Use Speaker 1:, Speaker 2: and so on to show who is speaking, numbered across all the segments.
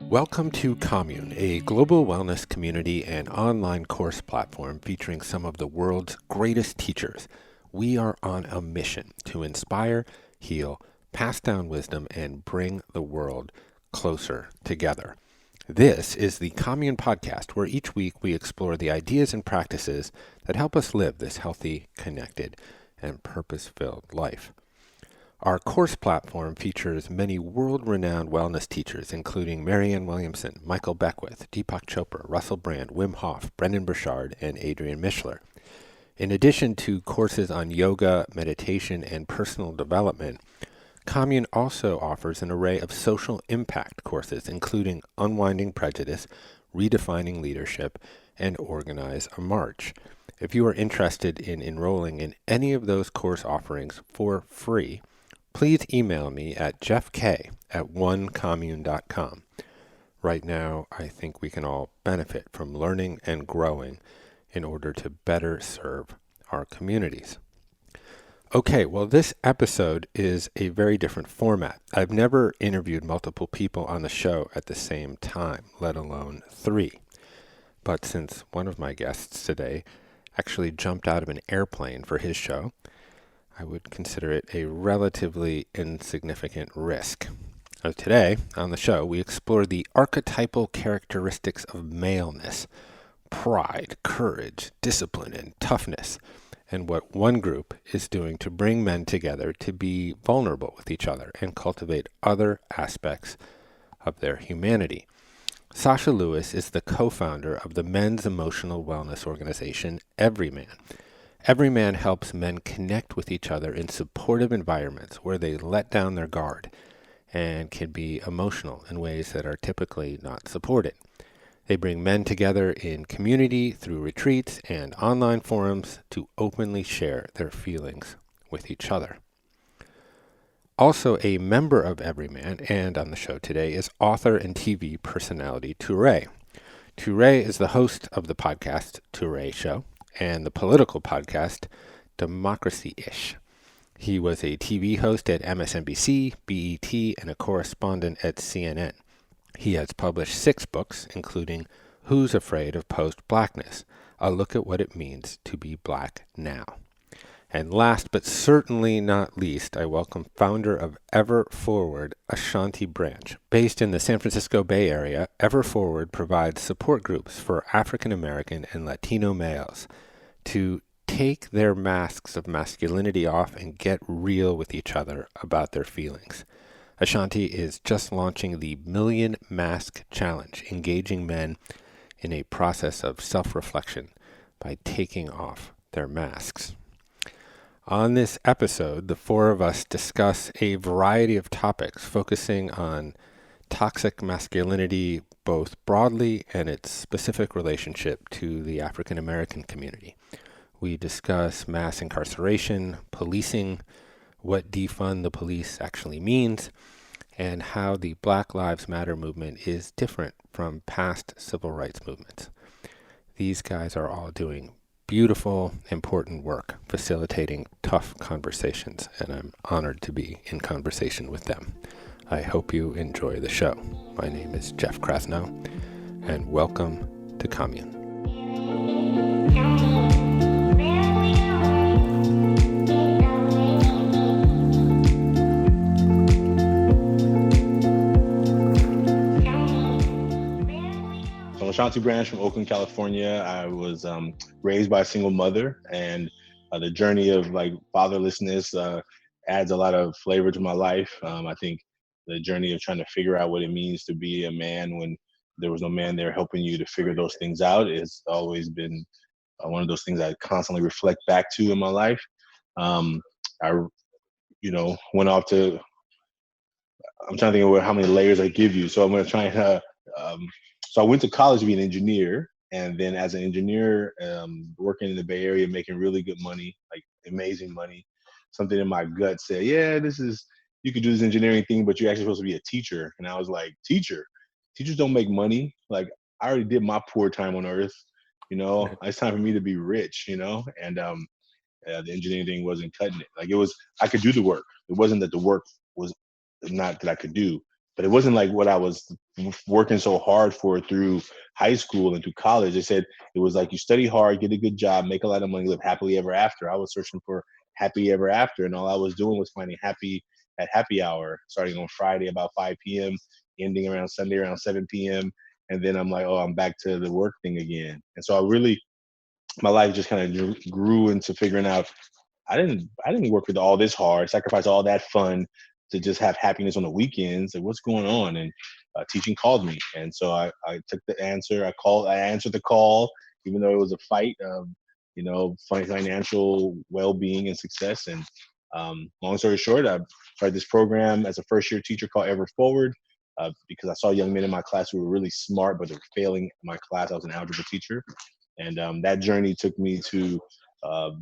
Speaker 1: Welcome to Commune, a global wellness community and online course platform featuring some of the world's greatest teachers. We are on a mission to inspire, heal, pass down wisdom, and bring the world closer together. This is the Commune podcast, where each week we explore the ideas and practices that help us live this healthy, connected, and purpose-filled life. Our course platform features many world-renowned wellness teachers, including Marianne Williamson, Michael Beckwith, Deepak Chopra, Russell Brand, Wim Hof, Brendan Burchard, and Adrian Mishler. In addition to courses on yoga, meditation, and personal development, Commune also offers an array of social impact courses, including Unwinding Prejudice, Redefining Leadership, and Organize a March. If you are interested in enrolling in any of those course offerings for free, please email me at jeffk@onecommune.com. Right now, I think we can all benefit from learning and growing in order to better serve our communities. Okay, well, this episode is a very different format. I've never interviewed multiple people on the show at the same time, let alone three. But since one of my guests today actually jumped out of an airplane for his show, I would consider it a relatively insignificant risk. Today, on the show, we explore the archetypal characteristics of maleness, pride, courage, discipline, and toughness, and what one group is doing to bring men together to be vulnerable with each other and cultivate other aspects of their humanity. Sascha Lewis is the co-founder of the men's emotional wellness organization, EVRYMAN. EVRYMAN helps men connect with each other in supportive environments where they let down their guard and can be emotional in ways that are typically not supported. They bring men together in community through retreats and online forums to openly share their feelings with each other. Also a member of EVRYMAN and on the show today is author and TV personality Touré. Touré is the host of the podcast Touré Show and the political podcast Democracy-ish. He was a TV host at MSNBC, BET, and a correspondent at CNN. He has published 6 books, including Who's Afraid of Post-Blackness? A Look at What It Means to Be Black Now. And last but certainly not least, I welcome founder of Ever Forward, Ashanti branch. Based in the San Francisco Bay Area, Ever Forward provides support groups for African American and Latino males to take their masks of masculinity off and get real with each other about their feelings. Ashanti is just launching the Million Mask Challenge, engaging men in a process of self-reflection by taking off their masks. On this episode, the four of us discuss a variety of topics focusing on toxic masculinity both broadly and its specific relationship to the African American community. We discuss mass incarceration, policing, what defund the police actually means, and how the Black Lives Matter movement is different from past civil rights movements. These guys are all doing beautiful, important work facilitating tough conversations, and I'm honored to be in conversation with them. I hope you enjoy the show. My name is Jeff Krasno, and welcome to Commune.
Speaker 2: Ashanti branch from Oakland, California. I was raised by a single mother, and the journey of fatherlessness adds a lot of flavor to my life. I think the journey of trying to figure out what it means to be a man when there was no man there helping you to figure those things out has always been one of those things I constantly reflect back to in my life. I went off to, I'm trying to think of how many layers I give you, so I'm going to try and so I went to college to be an engineer, and then as an engineer, working in the Bay Area, making really good money, like amazing money. Something in my gut said, yeah, you could do this engineering thing, but you're actually supposed to be a teacher. And I was like, teachers don't make money. Like, I already did my poor time on earth, it's time for me to be rich, and the engineering thing wasn't cutting it. I could do the work. It wasn't that the work was not that I could do. but it wasn't like what I was working so hard for through high school and through college. They said it was like you study hard, get a good job, make a lot of money, live happily ever after. I was searching for happy ever after, and all I was doing was finding happy at happy hour, starting on Friday about 5 p.m., ending around Sunday around 7 p.m. And then I'm like, oh, I'm back to the work thing again. And so I really, my life just kind of grew into figuring out I didn't work with all this hard, sacrifice all that fun to just have happiness on the weekends. Like, what's going on? And teaching called me, and so I took the answer. I answered the call, even though it was a fight of financial well-being and success. And long story short, I started this program as a first-year teacher called Ever Forward. Because I saw young men in my class who were really smart, but they were failing my class. I was an algebra teacher. And that journey took me to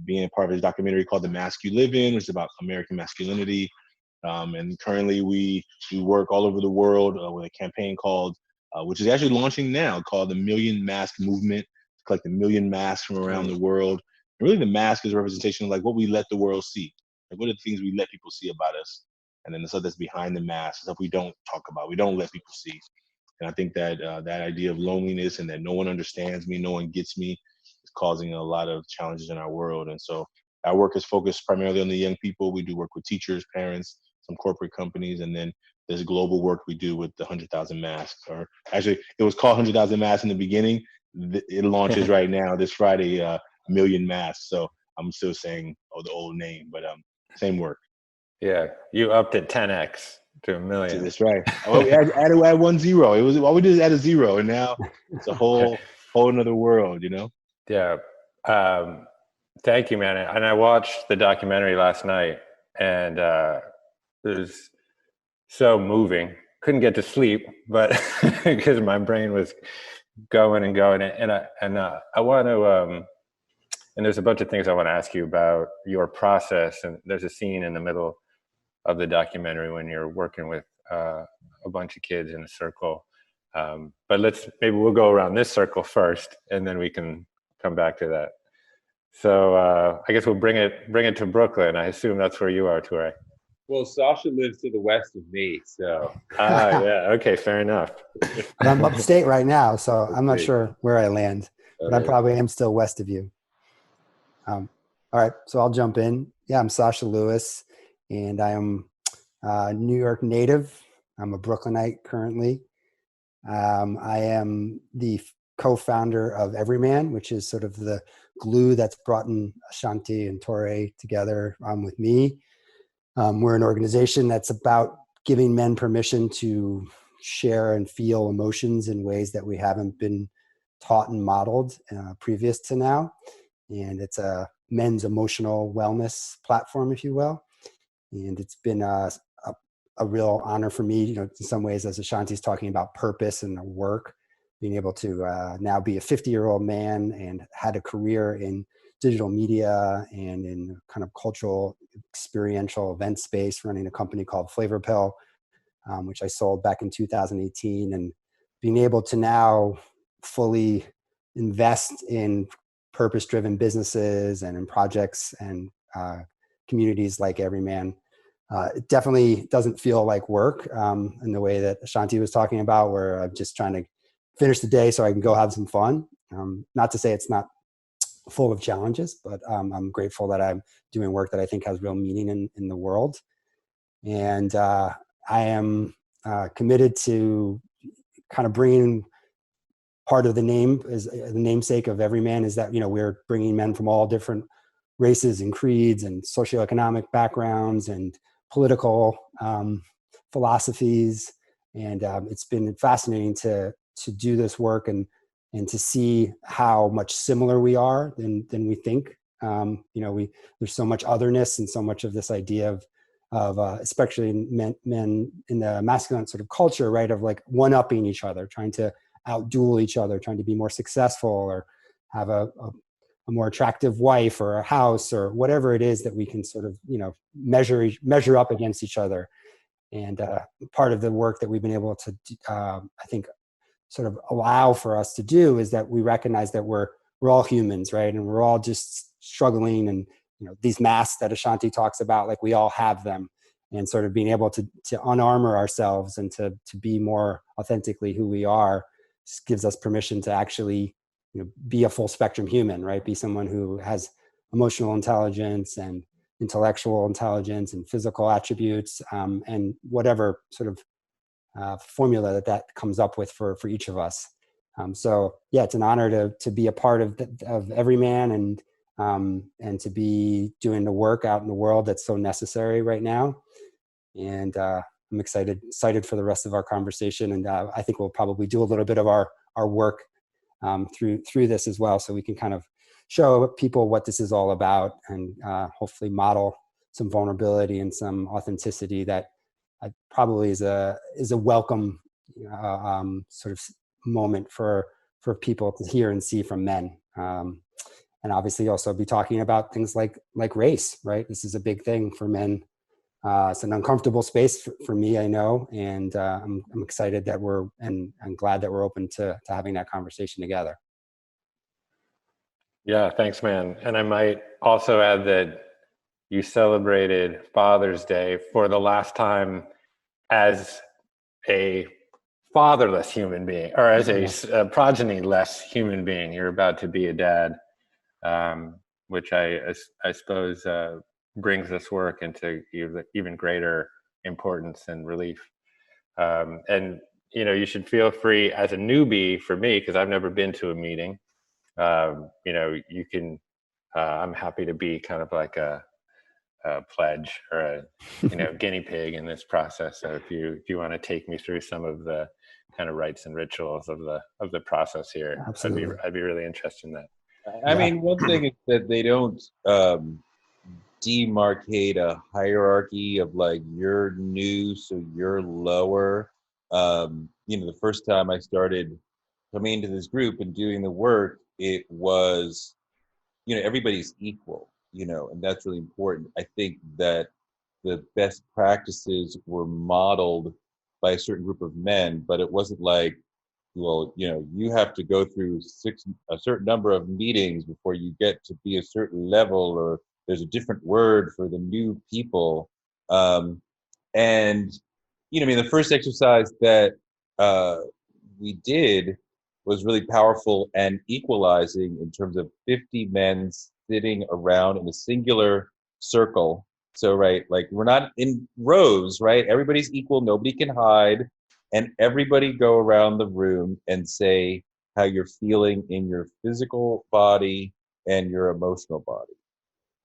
Speaker 2: being part of this documentary called The Mask You Live In, which is about American masculinity. And currently we work all over the world with a campaign called, which is actually launching now, called the Million Mask Movement, to collect 1 million masks from around the world. And really the mask is a representation of like what we let the world see. Like what are the things we let people see about us? And then the stuff that's behind the mask, stuff we don't talk about, we don't let people see. And I think that that idea of loneliness and that no one understands me, no one gets me, is causing a lot of challenges in our world. And so our work is focused primarily on the young people. We do work with teachers, parents, some corporate companies, and then there's global work we do with the 100,000 masks. Or actually, it was called 100,000 masks in the beginning. It launches right now this Friday, million masks. So I'm still saying the old name, but same work.
Speaker 3: Yeah, you upped it 10x to 1 million.
Speaker 2: That's right. Well, we add 1 0. It was all we did is add a 0, and now it's a whole another world, you know.
Speaker 3: Yeah. Thank you, man. And I watched the documentary last night, and it was so moving. Couldn't get to sleep, but because my brain was going and going. And I want to. And there's a bunch of things I want to ask you about your process. And there's a scene in the middle of the documentary when you're working with a bunch of kids in a circle. But maybe we'll go around this circle first, and then we can come back to that. So I guess we'll bring it to Brooklyn. I assume that's where you are, Touré.
Speaker 4: Well, Sascha lives to the west of me, so.
Speaker 3: Yeah. Okay, fair enough.
Speaker 5: But I'm upstate right now, so I'm not sure where I land, but I probably am still west of you. All right, so I'll jump in. Yeah, I'm Sascha Lewis, and I am a New York native. I'm a Brooklynite currently. I am the co-founder of EVRYMAN, which is sort of the glue that's brought in Ashanti and Touré together with me. We're an organization that's about giving men permission to share and feel emotions in ways that we haven't been taught and modeled previous to now. And it's a men's emotional wellness platform, if you will. And it's been a real honor for me, in some ways, as Ashanti's talking about purpose and work, being able to now be a 50-year-old man and had a career in digital media and in kind of cultural experiential event space, running a company called Flavor Pill, which I sold back in 2018, and being able to now fully invest in purpose-driven businesses and in projects and communities like EVRYMAN. It definitely doesn't feel like work in the way that Ashanti was talking about, where I'm just trying to finish the day so I can go have some fun. Not to say it's not full of challenges, but I'm grateful that I'm doing work that I think has real meaning in the world. And I am committed to kind of bringing part of the name, is the namesake of EVRYMAN, is that, we're bringing men from all different races and creeds and socioeconomic backgrounds and political philosophies. And it's been fascinating to do this work and to see how much similar we are than we think. There's so much otherness and so much of this idea of especially men in the masculine sort of culture, right? Of like one-upping each other, trying to outduel each other, trying to be more successful or have a more attractive wife or a house or whatever it is that we can sort of, measure up against each other. And part of the work that we've been able to, I think, sort of allow for us to do is that we recognize that we're all humans, right? And we're all just struggling. And, these masks that Ashanti talks about, like we all have them. and sort of being able to unarmor ourselves and to be more authentically who we are gives us permission to actually, be a full spectrum human, right? Be someone who has emotional intelligence and intellectual intelligence and physical attributes, and whatever sort of formula that comes up with for each of us. So yeah, it's an honor to be a part of EVRYMAN, and to be doing the work out in the world that's so necessary right now. And I'm excited for the rest of our conversation, and I think we'll probably do a little bit of our work through this as well, so we can kind of show people what this is all about, and hopefully model some vulnerability and some authenticity that probably is a welcome sort of moment for people to hear and see from men. And obviously also be talking about things like race, right? This is a big thing for men. It's an uncomfortable space for me, I know, and I'm excited that I'm glad that we're open to having that conversation together.
Speaker 3: Yeah, thanks, man. And I might also add that you celebrated Father's Day for the last time as a fatherless human being, or as a progeny-less human being. You're about to be a dad, which I suppose brings this work into even greater importance and relief. And you should feel free as a newbie, for me, because I've never been to a meeting. You can. I'm happy to be kind of like a pledge or a guinea pig in this process. So if you want to take me through some of the kind of rites and rituals of the process here,
Speaker 5: Absolutely.
Speaker 3: I'd be really interested in that.
Speaker 4: I mean, one thing is that they don't demarcate a hierarchy of like, you're new, so you're lower. The first time I started coming into this group and doing the work, it was, everybody's equal, and that's really important. I think that the best practices were modeled by a certain group of men, but it wasn't like, well, you have to go through a certain number of meetings before you get to be a certain level, or there's a different word for the new people. And the first exercise that we did was really powerful and equalizing in terms of 50 men sitting around in a singular circle. So, right, like, we're not in rows, right? Everybody's equal, nobody can hide, and everybody go around the room and say how you're feeling in your physical body and your emotional body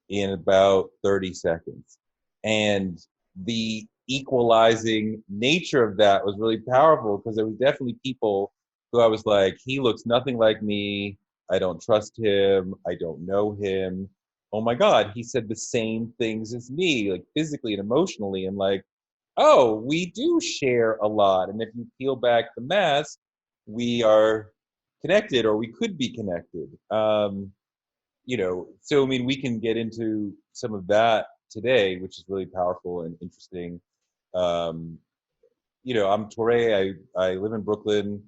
Speaker 4: in about 30 seconds. And the equalizing nature of that was really powerful, because there was definitely people who I was like, he looks nothing like me. I don't trust him. I don't know him. Oh my God, he said the same things as me, like physically and emotionally. And like, oh, we do share a lot. And if you peel back the mask, we are connected, or we could be connected. So I mean, we can get into some of that today, which is really powerful and interesting. I'm Touré. I live in Brooklyn.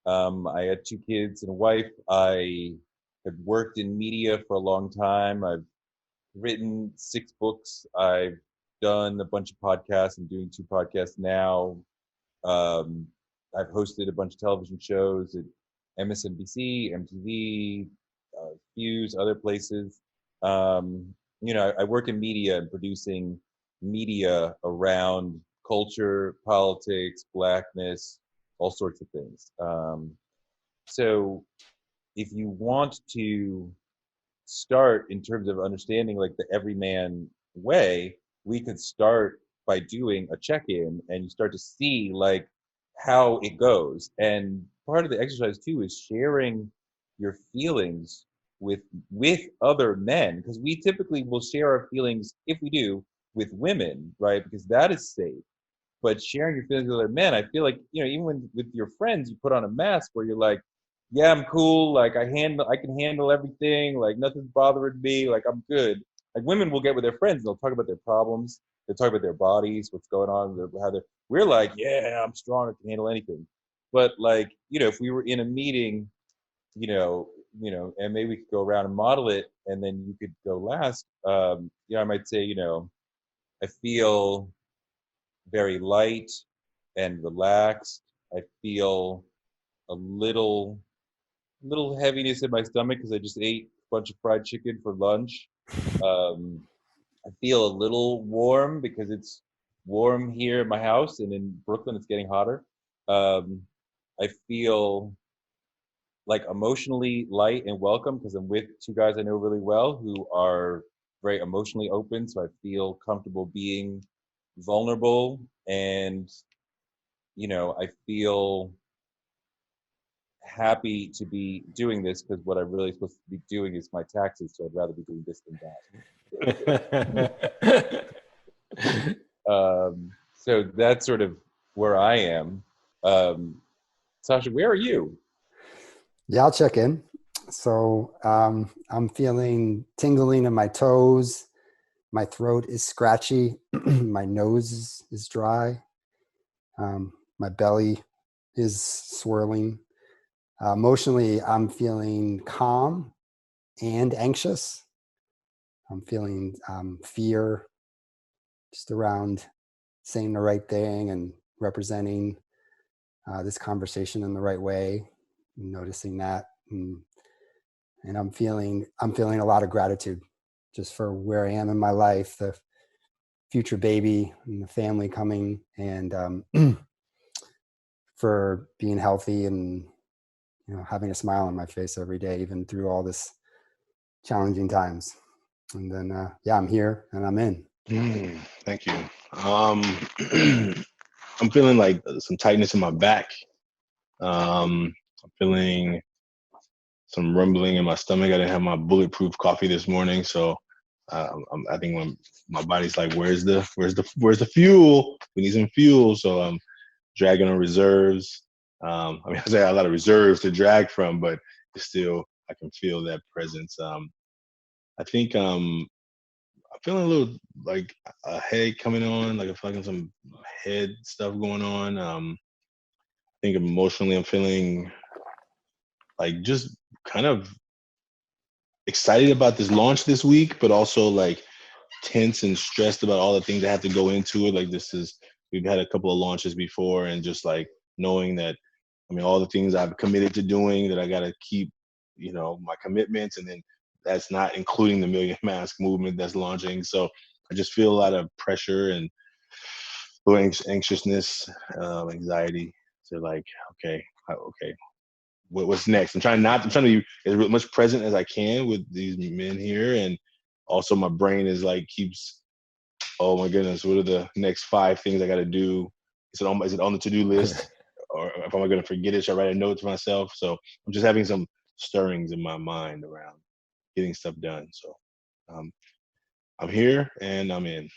Speaker 4: I had 2 kids and a wife. I have worked in media for a long time. I've written 6 books. I've done a bunch of podcasts. I'm doing 2 podcasts now. I've hosted a bunch of television shows at MSNBC, MTV, Fuse, other places. I work in media and producing media around culture, politics, Blackness, all sorts of things. So if you want to start in terms of understanding like the everyman way, we could start by doing a check-in, and you start to see like how it goes. And part of the exercise too is sharing your feelings with other men, because we typically will share our feelings, if we do, with women, right? Because that is safe. But sharing your feelings with other men, I feel like, even with your friends, you put on a mask where you're like, yeah, I'm cool, like I can handle everything, like nothing's bothering me, like I'm good. Like, women will get with their friends and they'll talk about their problems, they'll talk about their bodies, what's going on, we're like, yeah, I'm strong, I can handle anything. But like, if we were in a meeting, and maybe we could go around and model it, and then you could go last. I might say, I feel very light and relaxed. I feel a little heaviness in my stomach because I just ate a bunch of fried chicken for lunch. I feel a little warm because it's warm here in my house, and in Brooklyn it's getting hotter. I feel like emotionally light and welcome because I'm with two guys I know really well who are very emotionally open. So I feel comfortable being vulnerable, and I feel happy to be doing this because what I'm really supposed to be doing is my taxes. So I'd rather be doing this than that. So that's sort of where I am. Sascha, where are you?
Speaker 5: Yeah, I'll check in. So I'm feeling tingling in my toes. My throat is scratchy. My nose is dry. My belly is swirling. Emotionally, I'm feeling calm and anxious. I'm feeling fear just around saying the right thing and representing this conversation in the right way, noticing that. And I'm feeling a lot of gratitude just for where I am in my life, the future baby and the family coming, and for being healthy and having a smile on my face every day, even through all this challenging times. And then I'm here and I'm in.
Speaker 2: Thank you. I'm feeling like some tightness in my back. I'm feeling some rumbling in my stomach. I didn't have my bulletproof coffee this morning, so I think when my body's like, "Where's the fuel? We need some fuel." So I'm dragging on reserves. I mean, I got a lot of reserves to drag from, but still, I can feel that presence. I think I'm feeling a little like a headache coming on. Like I feel like some head stuff going on. I think emotionally, I'm feeling like just kind of excited about this launch this week, but also like tense and stressed about all the things that have to go into it. Like we've had a couple of launches before, and just like knowing that, I mean, all the things I've committed to doing, that I got to keep, my commitments, and then that's not including the Million Mask movement that's launching. So I just feel a lot of pressure and a little anxiousness, anxiety. So like, okay, what's next? I'm trying to be as much present as I can with these men here, and also my brain is like keeps, oh my goodness, what are the next 5 things I got to do? Is it on the to-do list, or if I'm going to forget it, should I write a note to myself? So I'm just having some stirrings in my mind around getting stuff done. So I'm here and I'm in.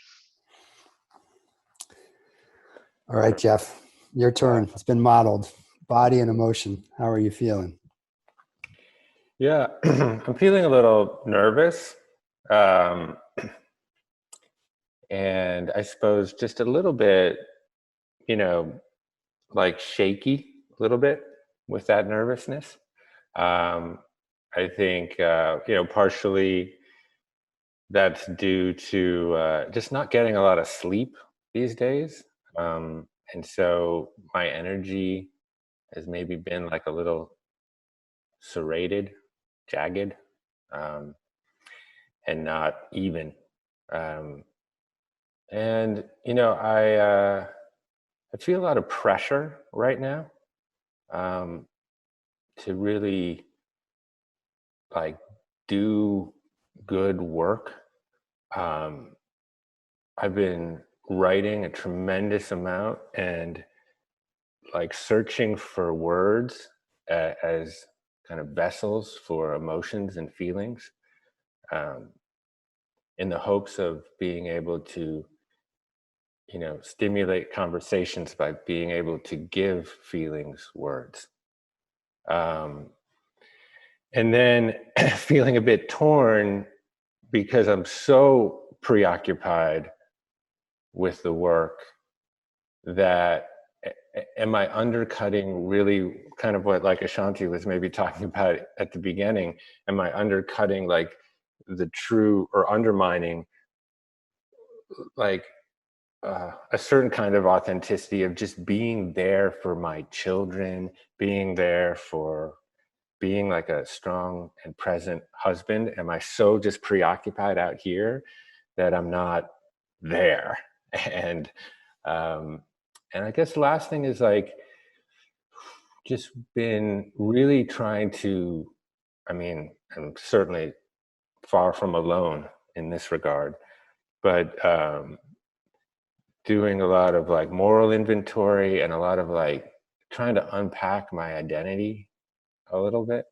Speaker 5: All right, Jeff, your turn. It's been modeled. Body and emotion. How are you feeling?
Speaker 3: Yeah, I'm feeling a little nervous. And I suppose just a little bit, like shaky a little bit with that nervousness. I think, partially that's due to just not getting a lot of sleep these days. And so my energy has maybe been like a little serrated, jagged, and not even. And I feel a lot of pressure right now to really like do good work. I've been writing a tremendous amount and like searching for words as kind of vessels for emotions and feelings, in the hopes of being able to stimulate conversations by being able to give feelings words. And then feeling a bit torn because I'm so preoccupied with the work that am I undercutting really kind of what like Ashanti was maybe talking about at the beginning? Am I undercutting like the true, or undermining like a certain kind of authenticity of just being there for my children, being there for being like a strong and present husband. Am I so just preoccupied out here that I'm not there? And and I guess the last thing is like just been really trying to, I mean, I'm certainly far from alone in this regard, but doing a lot of like moral inventory and a lot of like trying to unpack my identity a little bit.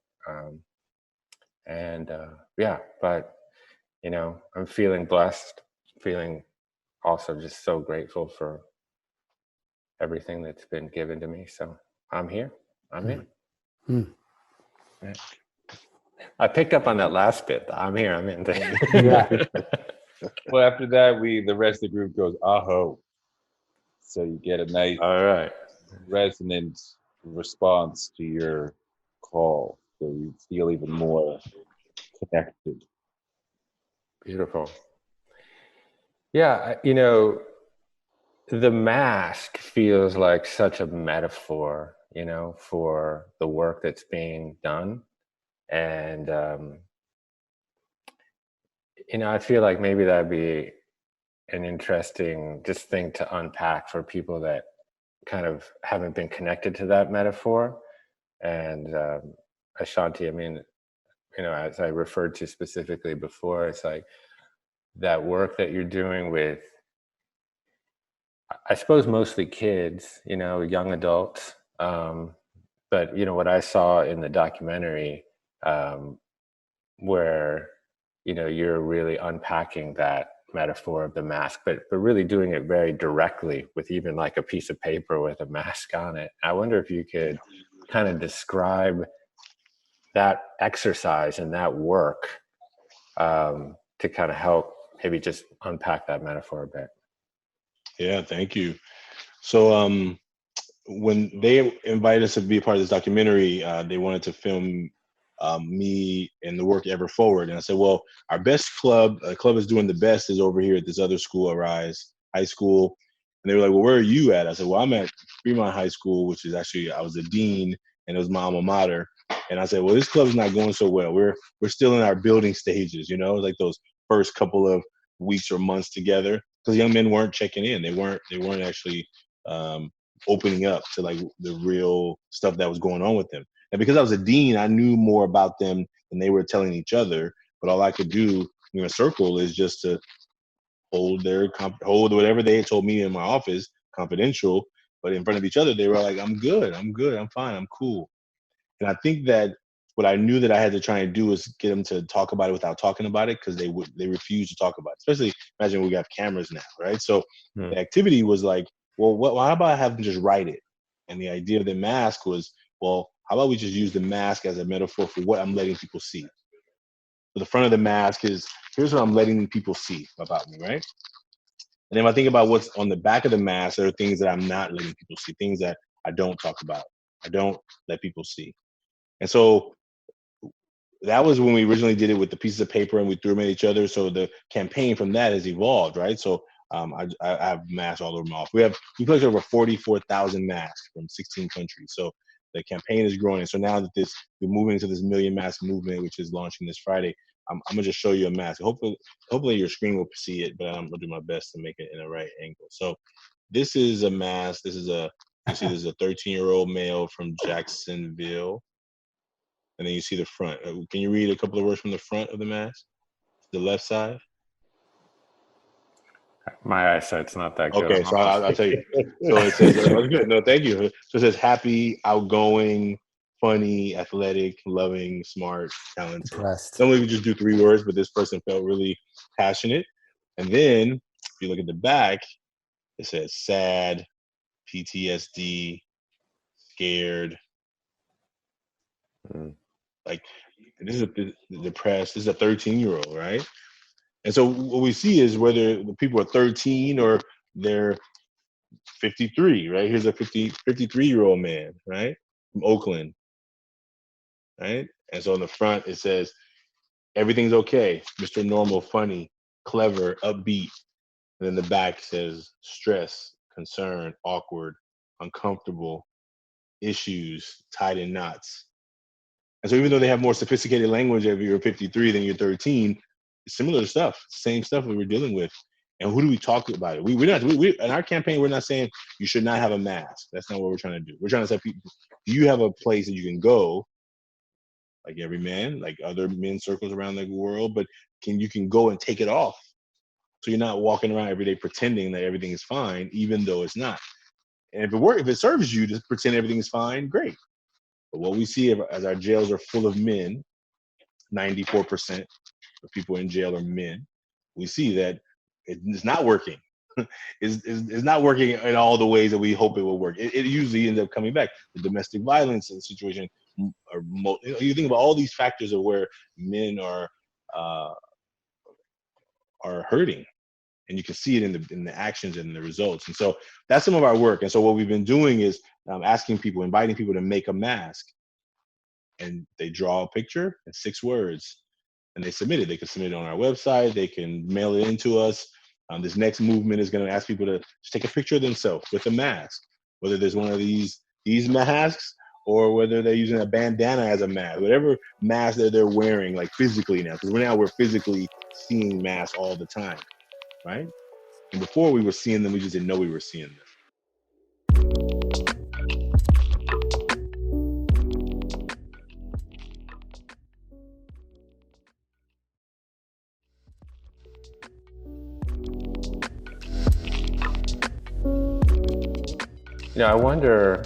Speaker 3: And yeah, but you know, I'm feeling blessed, feeling also just so grateful for everything that's been given to me. So I'm here. I'm here. Yeah. I picked up on that last bit. I'm here. I'm in.
Speaker 5: Yeah.
Speaker 4: Well, after that, the rest of the group goes, aho. So you get a nice
Speaker 3: All right.
Speaker 4: resonant response to your call. So you feel even more connected.
Speaker 3: Beautiful. Yeah, you know, the mask feels like such a metaphor, you know, for the work that's being done. And, you know, I feel like maybe that'd be an interesting just thing to unpack for people that kind of haven't been connected to that metaphor. And Ashanti, I mean, you know, as I referred to specifically before, it's like that work that you're doing with, I suppose, mostly kids, you know, young adults. But, you know, what I saw in the documentary, um, where, you know, you're really unpacking that metaphor of the mask, but really doing it very directly with even like a piece of paper with a mask on it. I wonder if you could kind of describe that exercise and that work, to kind of help maybe just unpack that metaphor a bit.
Speaker 2: Yeah, thank you. So when they invited us to be a part of this documentary, they wanted to film me and the work Ever Forward. And I said, well, our best club, club is doing the best, is over here at this other school, Arise High School. And they were like, well, where are you at? I said, well, I'm at Fremont High School, which is actually, I was the dean and it was my alma mater. And I said, well, this club's not going so well. We're still in our building stages, you know, like those first couple of weeks or months together, because young men weren't checking in. They weren't actually opening up to like the real stuff that was going on with them. And because I was a dean, I knew more about them than they were telling each other. But all I could do in a circle is just to hold hold whatever they had told me in my office confidential. But in front of each other, they were like, "I'm good, I'm fine, I'm cool." And I think that what I knew that I had to try and do is get them to talk about it without talking about it, because they refuse to talk about it. Especially, imagine we have cameras now, right? So the activity was like, well, how about I have them just write it? And the idea of the mask was, well, how about we just use the mask as a metaphor for what I'm letting people see? So the front of the mask is, here's what I'm letting people see about me, right? And if I think about what's on the back of the mask, there are things that I'm not letting people see, things that I don't talk about, I don't let people see. And so that was when we originally did it with the pieces of paper and we threw them at each other. So the campaign from that has evolved, right? So I have masks all over my office. We collected over 44,000 masks from 16 countries. So the campaign is growing. And so now that we're moving into this million mask movement, which is launching this Friday, I'm gonna just show you a mask. Hopefully your screen will see it, but I'm gonna do my best to make it in the right angle. So this is a mask. You see, this is a 13-year-old male from Jacksonville. And then you see the front. Can you read a couple of words from the front of the mask? The left side?
Speaker 3: My eyesight's not that good.
Speaker 2: Okay, so I'll tell you. So it says, oh, good. No, thank you. So it says happy, outgoing, funny, athletic, loving, smart, talented.
Speaker 5: Impressed.
Speaker 2: Normally we just do 3 words, but this person felt really passionate. And then if you look at the back, it says sad, PTSD, scared. Like, this is depressed. This is a 13-year-old, right? And so what we see is whether the people are 13 or they're 53, right? Here's a 53-year-old man, right? From Oakland, right? And so on the front, it says, everything's okay. Mr. Normal, funny, clever, upbeat, And then the back says stress, concern, awkward, uncomfortable, issues, tied in knots. And so even though they have more sophisticated language if you're 53 than you're 13, it's similar stuff, same stuff that we're dealing with. And who do we talk about it? We in our campaign, we're not saying you should not have a mask. That's not what we're trying to do. We're trying to say people, you have a place that you can go, like EVRYMAN, like other men's circles around the world, but you can go and take it off. So you're not walking around every day pretending that everything is fine, even though it's not. And if it serves you to pretend everything is fine, great. But what we see as our jails are full of men, 94% of people in jail are men, we see that it's not working. It's not working in all the ways that we hope it will work. It usually ends up coming back. The domestic violence situation, you think about all these factors of where men are hurting, and you can see it in the actions and the results. And so that's some of our work. And so what we've been doing is asking people, inviting people to make a mask, and they draw a picture and 6 words, and they submit it. They can submit it on our website. They can mail it into us. This next movement is going to ask people to just take a picture of themselves with a mask, whether there's one of these masks or whether they're using a bandana as a mask, whatever mask that they're wearing, like physically now, because we're physically seeing masks all the time, right? And before we were seeing them, we just didn't know we were seeing them.
Speaker 3: I wonder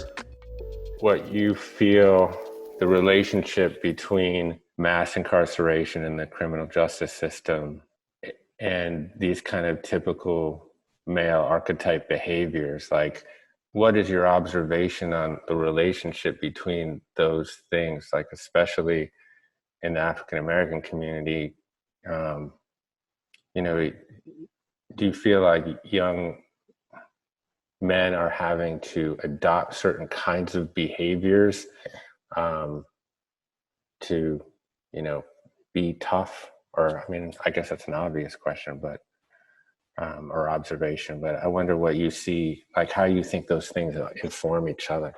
Speaker 3: what you feel the relationship between mass incarceration in the criminal justice system and these kind of typical male archetype behaviors. Like, what is your observation on the relationship between those things, like especially in the African American community? Do you feel like young men are having to adopt certain kinds of behaviors to, be tough? Or, I guess that's an obvious question, but or observation, but I wonder what you see, like how you think those things inform each other.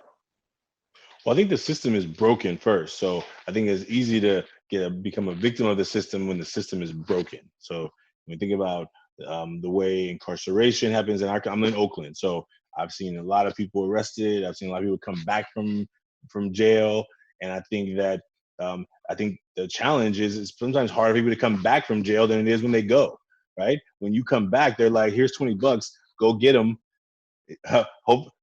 Speaker 2: Well, I think the system is broken first. So I think it's easy to become a victim of the system when the system is broken. So when we think about the way incarceration happens I'm in Oakland, so I've seen a lot of people arrested. I've seen a lot of people come back from jail, and I think that the challenge is it's sometimes harder for people to come back from jail than it is when they go. Right? When you come back, they're like, "Here's $20, go get them." Let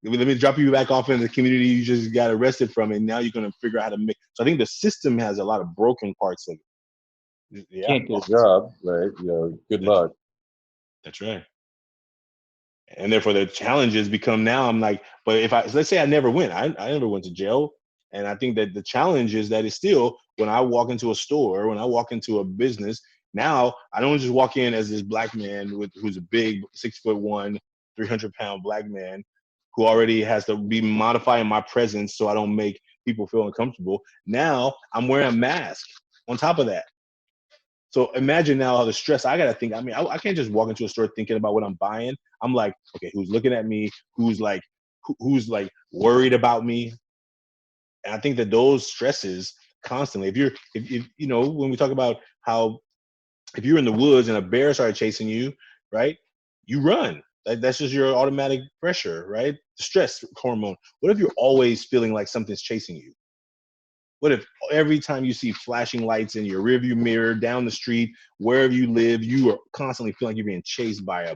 Speaker 2: me drop you back off in the community you just got arrested from, and now you're going to figure out how to make. So I think the system has a lot of broken parts of it.
Speaker 4: Yeah. Can't get a job, right? Good luck.
Speaker 2: That's right. And therefore the challenges become now. I'm like, but let's say I never went. I never went to jail, and I think that the challenge is that it's still when I walk into a store, when I walk into a business. Now I don't just walk in as this black man who's a big 6'1", 300-pound black man who already has to be modifying my presence so I don't make people feel uncomfortable. Now I'm wearing a mask on top of that. So imagine now how the stress I gotta think. I can't just walk into a store thinking about what I'm buying. I'm like, okay, who's looking at me? Who's like worried about me? And I think that those stresses constantly. If when we talk about how if you're in the woods and a bear started chasing you, right? You run. That's just your automatic pressure, right? The stress hormone. What if you're always feeling like something's chasing you? What if every time you see flashing lights in your rearview mirror, down the street, wherever you live, you are constantly feeling like you're being chased by a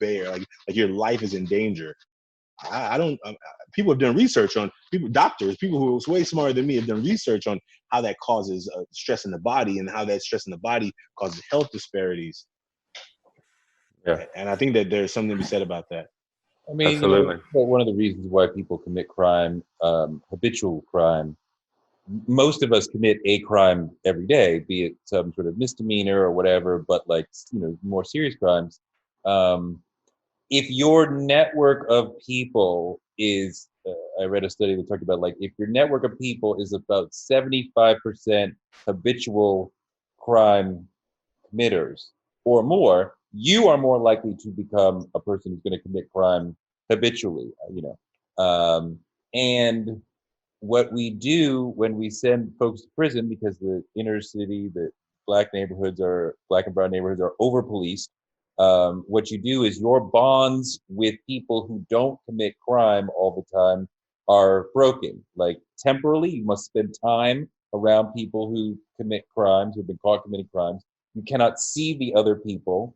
Speaker 2: bear, like your life is in danger? People have done research on doctors, people who are way smarter than me have done research on how that causes stress in the body and how that stress in the body causes health disparities.
Speaker 3: Yeah.
Speaker 2: And I think that there's something to be said about that.
Speaker 3: Absolutely.
Speaker 4: One of the reasons why people commit crime, habitual crime, most of us commit a crime every day, be it some sort of misdemeanor or whatever, but more serious crimes. If your network of people is, I read a study that talked about if your network of people is about 75% habitual crime committers or more, you are more likely to become a person who's going to commit crime habitually, and what we do when we send folks to prison, because the inner city, the black and brown neighborhoods are over policed, what you do is your bonds with people who don't commit crime all the time are broken. Like temporarily, you must spend time around people who commit crimes, who've been caught committing crimes. You cannot see the other people.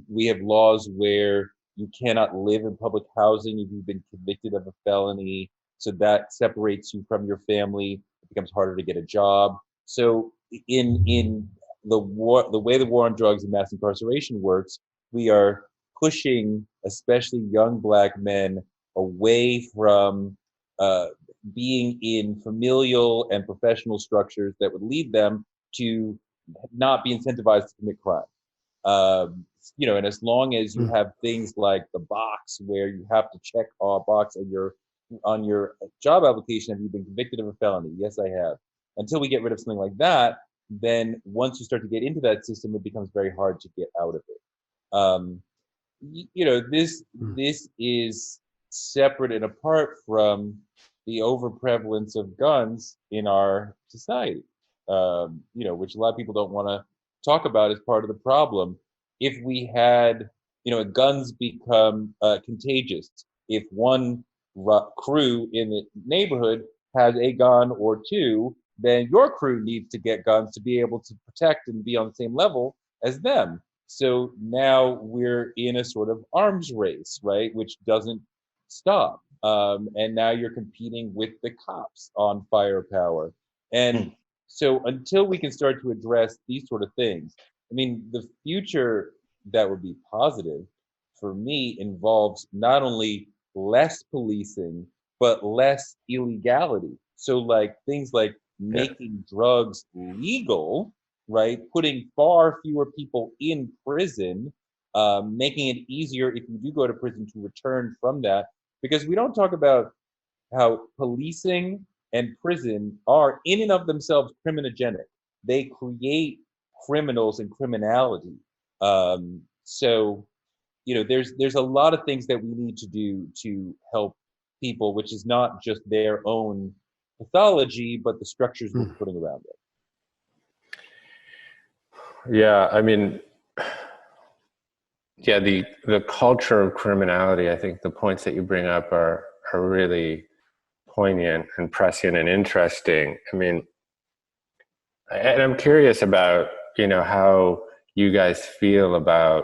Speaker 4: We have laws where you cannot live in public housing if you've been convicted of a felony. So that separates you from your family. It becomes harder to get a job. So in the way the war on drugs and mass incarceration works, we are pushing especially young black men away from being in familial and professional structures that would lead them to not be incentivized to commit crime. And as long as you have things like the box where you have to check a box on your job application, have you been convicted of a felony? Yes, I have. Until we get rid of something like that, then once you start to get into that system, it becomes very hard to get out of it. This is separate and apart from the overprevalence of guns in our society, which a lot of people don't want to talk about as part of the problem. If we had, guns become contagious. If one crew in the neighborhood has a gun or two, then your crew needs to get guns to be able to protect and be on the same level as them. So now we're in a sort of arms race, right? Which doesn't stop. And now you're competing with the cops on firepower. And so until we can start to address these sort of things, I mean, the future that would be positive for me involves not only less policing, but less illegality. So like things like making drugs legal, right? Putting far fewer people in prison, making it easier if you do go to prison to return from that. Because we don't talk about how policing and prison are in and of themselves criminogenic. They create criminals and criminality. There's a lot of things that we need to do to help people, which is not just their own pathology, but the structures we're putting around it.
Speaker 3: Yeah, I mean, the culture of criminality, I think the points that you bring up are really poignant and prescient and interesting. I mean, and I'm curious about, how you guys feel about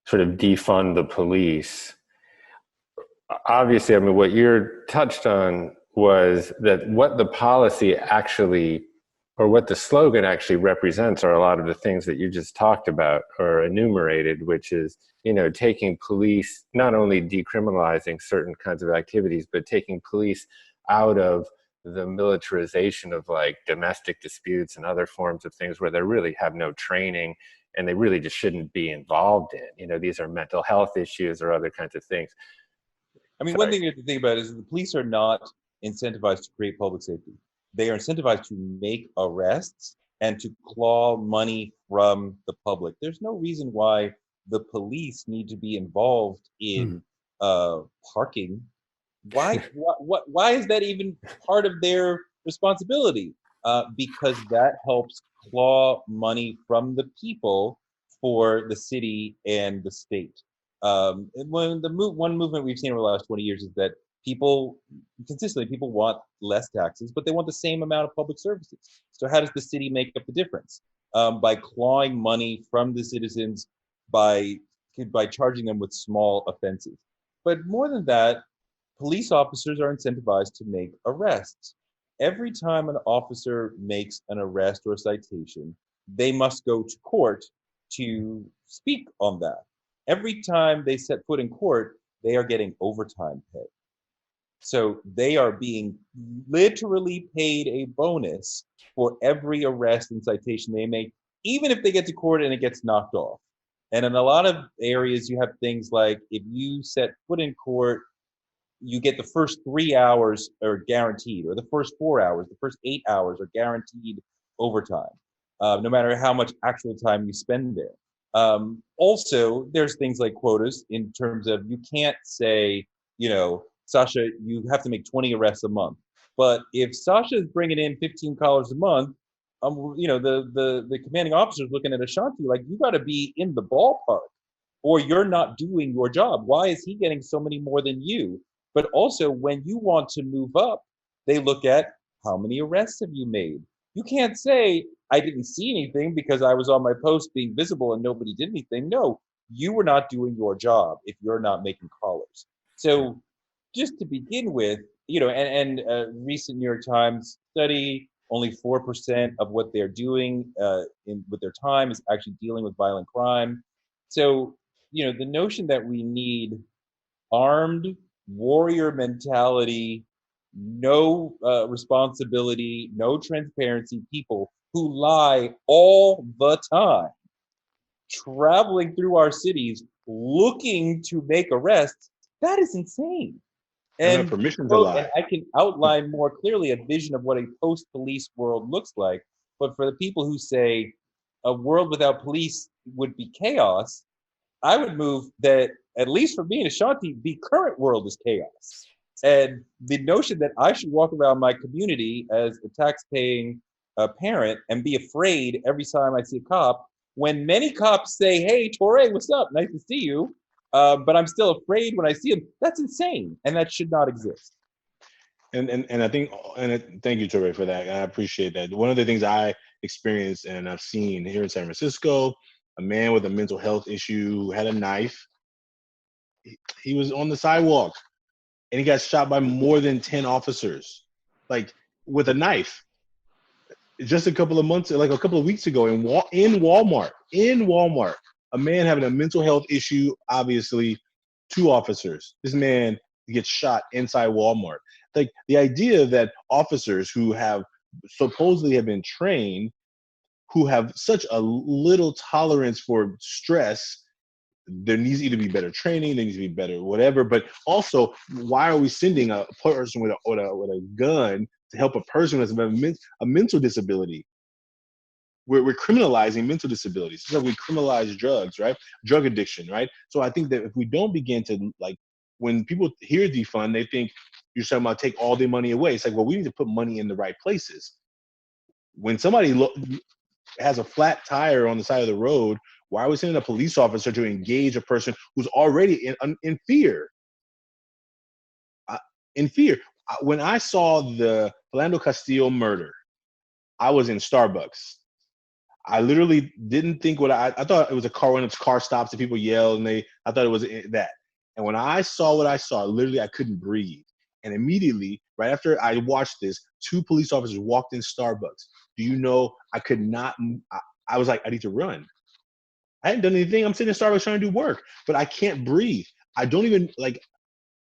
Speaker 3: sort of defund the police. Obviously, I mean, what you're touched on was that what the policy actually, or what the slogan actually represents, are a lot of the things that you just talked about or enumerated, which is, taking police, not only decriminalizing certain kinds of activities, but taking police out of the militarization of like domestic disputes and other forms of things where they really have no training and they really just shouldn't be involved in. These are mental health issues or other kinds of things.
Speaker 4: I mean, one thing you have to think about is the police are not incentivized to create public safety. They are incentivized to make arrests and to claw money from the public. There's no reason why the police need to be involved in parking. Why is that even part of their responsibility? Because that helps claw money from the people for the city and the state. And one movement we've seen over the last 20 years is that people want less taxes, but they want the same amount of public services. So how does the city make up the difference? By clawing money from the citizens by charging them with small offenses. But more than that, police officers are incentivized to make arrests. Every time an officer makes an arrest or a citation, they must go to court to speak on that. Every time they set foot in court, they are getting overtime pay. So they are being literally paid a bonus for every arrest and citation they make, even if they get to court and it gets knocked off. And in a lot of areas, you have things like if you set foot in court, you get the first 3 hours are guaranteed, or the first 4 hours, the first 8 hours are guaranteed overtime. no matter how much actual time you spend there. Also, there's things like quotas in terms of you can't say, Sascha, you have to make 20 arrests a month. But if Sasha is bringing in 15 callers a month, the commanding officer is looking at Ashanti like, you got to be in the ballpark or you're not doing your job. Why is he getting so many more than you? But also, when you want to move up, they look at how many arrests have you made? You can't say, I didn't see anything because I was on my post being visible and nobody did anything. No, you were not doing your job if you're not making callers. So just to begin with, and a recent New York Times study, only 4% of what they're doing with their time is actually dealing with violent crime. So, the notion that we need armed warrior mentality, no responsibility, no transparency people who lie all the time, traveling through our cities looking to make arrests, that is insane.
Speaker 2: And have
Speaker 4: And
Speaker 2: permission to
Speaker 4: quote, and
Speaker 2: lie.
Speaker 4: I can outline more clearly a vision of what a post-police world looks like. But for the people who say a world without police would be chaos, I would move that, at least for me in Ashanti, the current world is chaos. And the notion that I should walk around my community as a tax-paying parent and be afraid every time I see a cop, when many cops say, hey, Touré, what's up? Nice to see you. But I'm still afraid when I see him. That's insane. And that should not exist.
Speaker 2: And I think, thank you, Touré, for that. I appreciate that. One of the things I experienced and I've seen here in San Francisco, a man with a mental health issue had a knife. He was on the sidewalk and he got shot by more than 10 officers, like with a knife. Just a couple of weeks ago in Walmart, a man having a mental health issue, obviously, 2 officers. This man gets shot inside Walmart. Like the idea that officers who have supposedly have been trained, who have such a little tolerance for stress, there needs to be better training, there needs to be better whatever. But also, why are we sending a person with a gun to help a person who has a mental disability? We're criminalizing mental disabilities. So we criminalize drugs, right? Drug addiction, right? So I think that if we don't begin to, like, when people hear defund, they think you're talking about take all their money away. It's like, well, we need to put money in the right places. When somebody has a flat tire on the side of the road, why are we sending a police officer to engage a person who's already in fear? In fear. When I saw the Philando Castillo murder, I was in Starbucks. I literally didn't think I thought it was a car when its car stops and people yell and I thought it was that. And when I saw what I saw, literally I couldn't breathe. And immediately, right after I watched this, 2 police officers walked in Starbucks. Do you know, I could not, I was like, I need to run. I hadn't done anything. I'm sitting in Starbucks trying to do work, but I can't breathe. I don't even, like,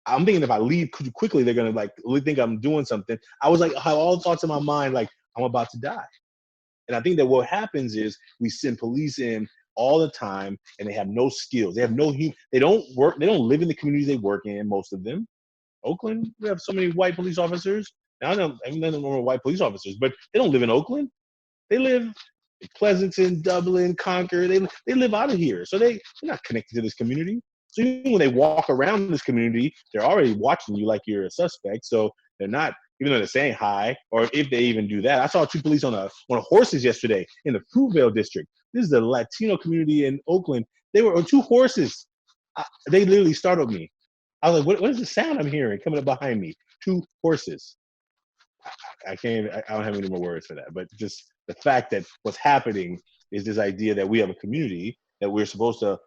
Speaker 2: I'm thinking if I leave quickly, they're going to like think I'm doing something. I was like, I have all the thoughts in my mind, like, I'm about to die. And I think that what happens is we send police in all the time and they have no skills. They have no they don't work, they don't live in the communities they work in, most of them. Oakland, we have so many white police officers. Now I mean, none of them are white police officers, but they don't live in Oakland. They live in Pleasanton, Dublin, Concord. They live out of here. So they're not connected to this community. So even when they walk around this community, they're already watching you like you're a suspect. So they're not, even though they're saying hi, or if they even do that. I saw 2 police on horses yesterday in the Fruitvale district. This is the Latino community in Oakland. They were on 2 horses. They literally startled me. I was like, what is the sound I'm hearing coming up behind me? 2 horses. I don't have any more words for that. But just the fact that what's happening is this idea that we have a community, that we're supposed to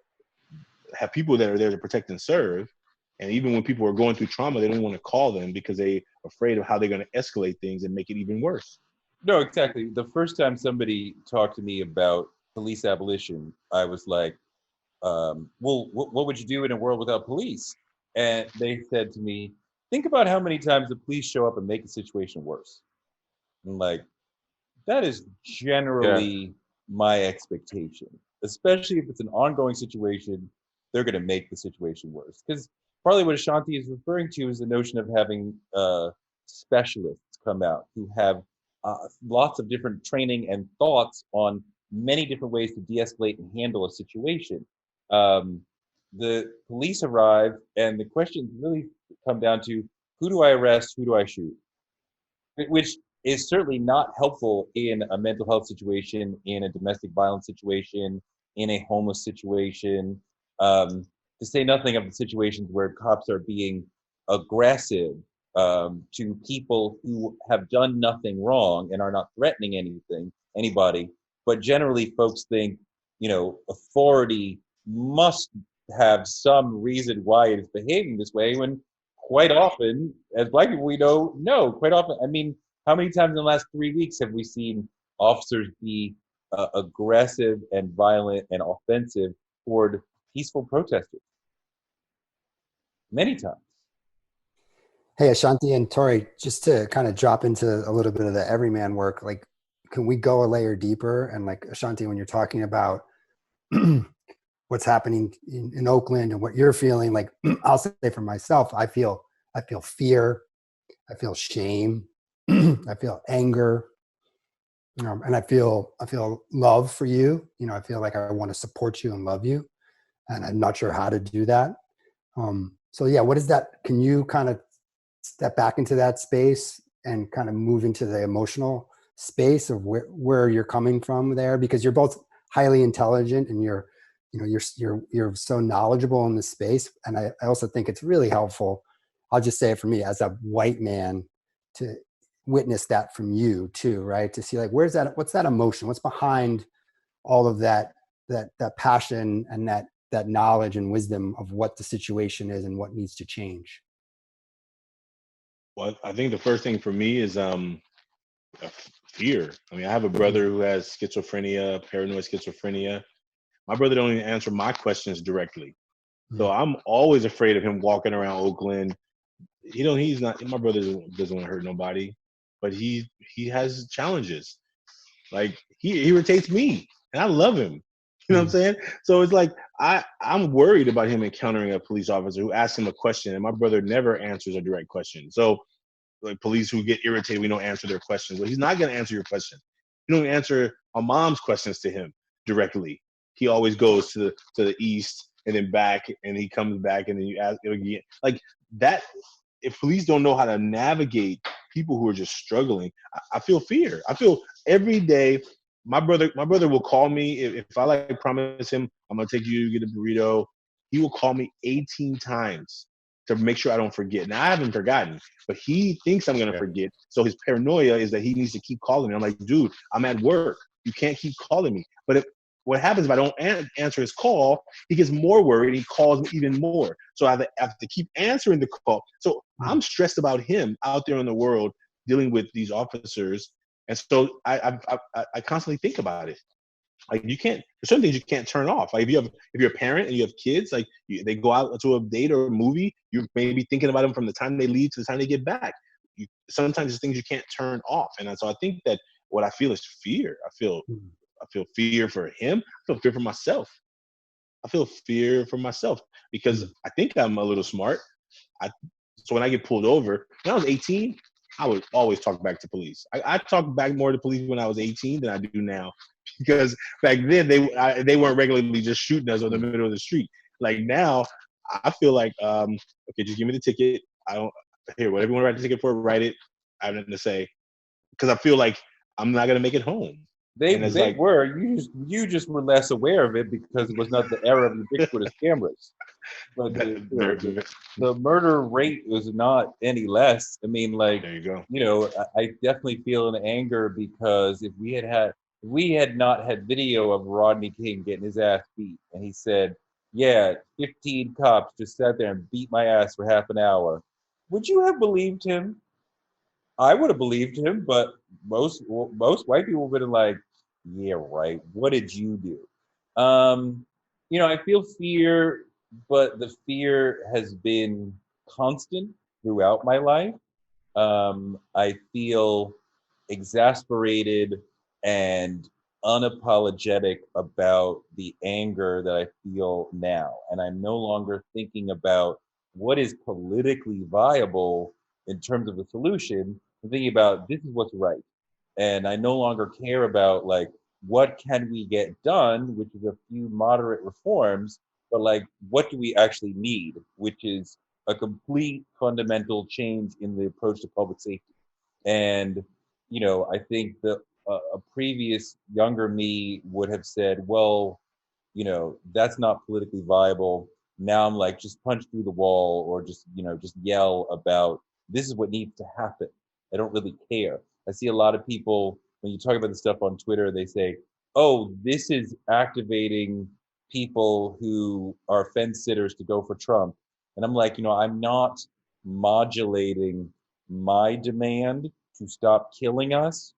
Speaker 2: have people that are there to protect and serve. And even when people are going through trauma, they don't want to call them because they're afraid of how they're going to escalate things and make it even worse.
Speaker 4: No, exactly. The first time somebody talked to me about police abolition, I was like, well, what would you do in a world without police? And they said to me, think about how many times the police show up and make the situation worse. And like, that is generally my expectation, especially if it's an ongoing situation, they're going to make the situation worse. Because partly what Ashanti is referring to is the notion of having specialists come out who have lots of different training and thoughts on many different ways to de-escalate and handle a situation. The police arrive, and the questions really come down to, who do I arrest, who do I shoot? Which is certainly not helpful in a mental health situation, in a domestic violence situation, in a homeless situation, to say nothing of the situations where cops are being aggressive to people who have done nothing wrong and are not threatening anybody. But generally, folks think, authority must have some reason why it is behaving this way, when quite often, as Black people, we know, no, quite often, I mean, how many times in the last 3 weeks have we seen officers be aggressive and violent and offensive toward peaceful protesters? Many times.
Speaker 5: Hey, Ashanti and Touré, just to kind of drop into a little bit of the everyman work, like, can we go a layer deeper? And like, Ashanti, when you're talking about what's happening in Oakland and what you're feeling, like, I'll say for myself, I feel fear, I feel shame, I feel anger, and I feel love for you. I feel like I want to support you and love you, and I'm not sure how to do that. So yeah, what is that? Can you kind of step back into that space and kind of move into the emotional space of where you're coming from there? Because you're both highly intelligent, and you're so knowledgeable in this space. And I also think it's really helpful, I'll just say it for me as a white man, to witness that from you too, right? To see like, what's that emotion? What's behind all of that passion and that knowledge and wisdom of what the situation is and what needs to change?
Speaker 2: Well, I think the first thing for me is fear. I mean, I have a brother who has schizophrenia, paranoid schizophrenia. My brother don't even answer my questions directly. So I'm always afraid of him walking around Oakland. He's not, my brother doesn't want to hurt nobody, but he has challenges. Like he irritates me, and I love him. You know what I'm saying? So it's like I'm worried about him encountering a police officer who asks him a question, and my brother never answers a direct question. So like police who get irritated, we don't answer their questions. Well, he's not going to answer your question. You don't answer my mom's questions to him directly. He always goes to the east and then back, and he comes back, and then you ask it again. Like that. If police don't know how to navigate people who are just struggling, I feel fear. I feel every day. My brother will call me if I like promise him I'm gonna take you to get a burrito. He will call me 18 times to make sure I don't forget. Now I haven't forgotten, but he thinks I'm gonna forget. So his paranoia is that he needs to keep calling me. I'm like, dude, I'm at work. You can't keep calling me. But what happens if I don't answer his call, he gets more worried. He calls me even more. So I have to keep answering the call. So I'm stressed about him out there in the world dealing with these officers. And so I constantly think about it. Like there's certain things you can't turn off. Like if you're a parent and you have kids, like they go out to a date or a movie, you may be thinking about them from the time they leave to the time they get back. Sometimes there's things you can't turn off. And so I think that what I feel is fear. I feel fear for him. I feel fear for myself. Because I think I'm a little smart. So when I get pulled over, when I was 18, I would always talk back to police. I talk back more to police when I was 18 than I do now, because back then they weren't regularly just shooting us in the middle of the street. Like now, I feel like okay, just give me the ticket. Whatever you want to write the ticket for, write it. I have nothing to say, because I feel like I'm not gonna make it home.
Speaker 4: They were. You just were less aware of it because it was not the era of ubiquitous cameras. But the murder rate was not any less. I mean, like,
Speaker 2: there you go.
Speaker 4: I definitely feel an anger because if we had not had video of Rodney King getting his ass beat, and he said, yeah, 15 cops just sat there and beat my ass for half an hour, would you have believed him? I would have believed him, but most white people would have been like, yeah, right. What did you do? I feel fear, but the fear has been constant throughout my life. I feel exasperated and unapologetic about the anger that I feel now. And I'm no longer thinking about what is politically viable in terms of a solution. I'm thinking about this is what's right. And I no longer care about like, what can we get done, which is a few moderate reforms, but like, what do we actually need, which is a complete fundamental change in the approach to public safety. And, I think the a previous younger me would have said, well, that's not politically viable. Now I'm like, just punch through the wall, or just yell about this is what needs to happen. I don't really care. I see a lot of people, when you talk about this stuff on Twitter, they say, oh, this is activating people who are fence sitters to go for Trump. And I'm like, I'm not modulating my demand to stop killing us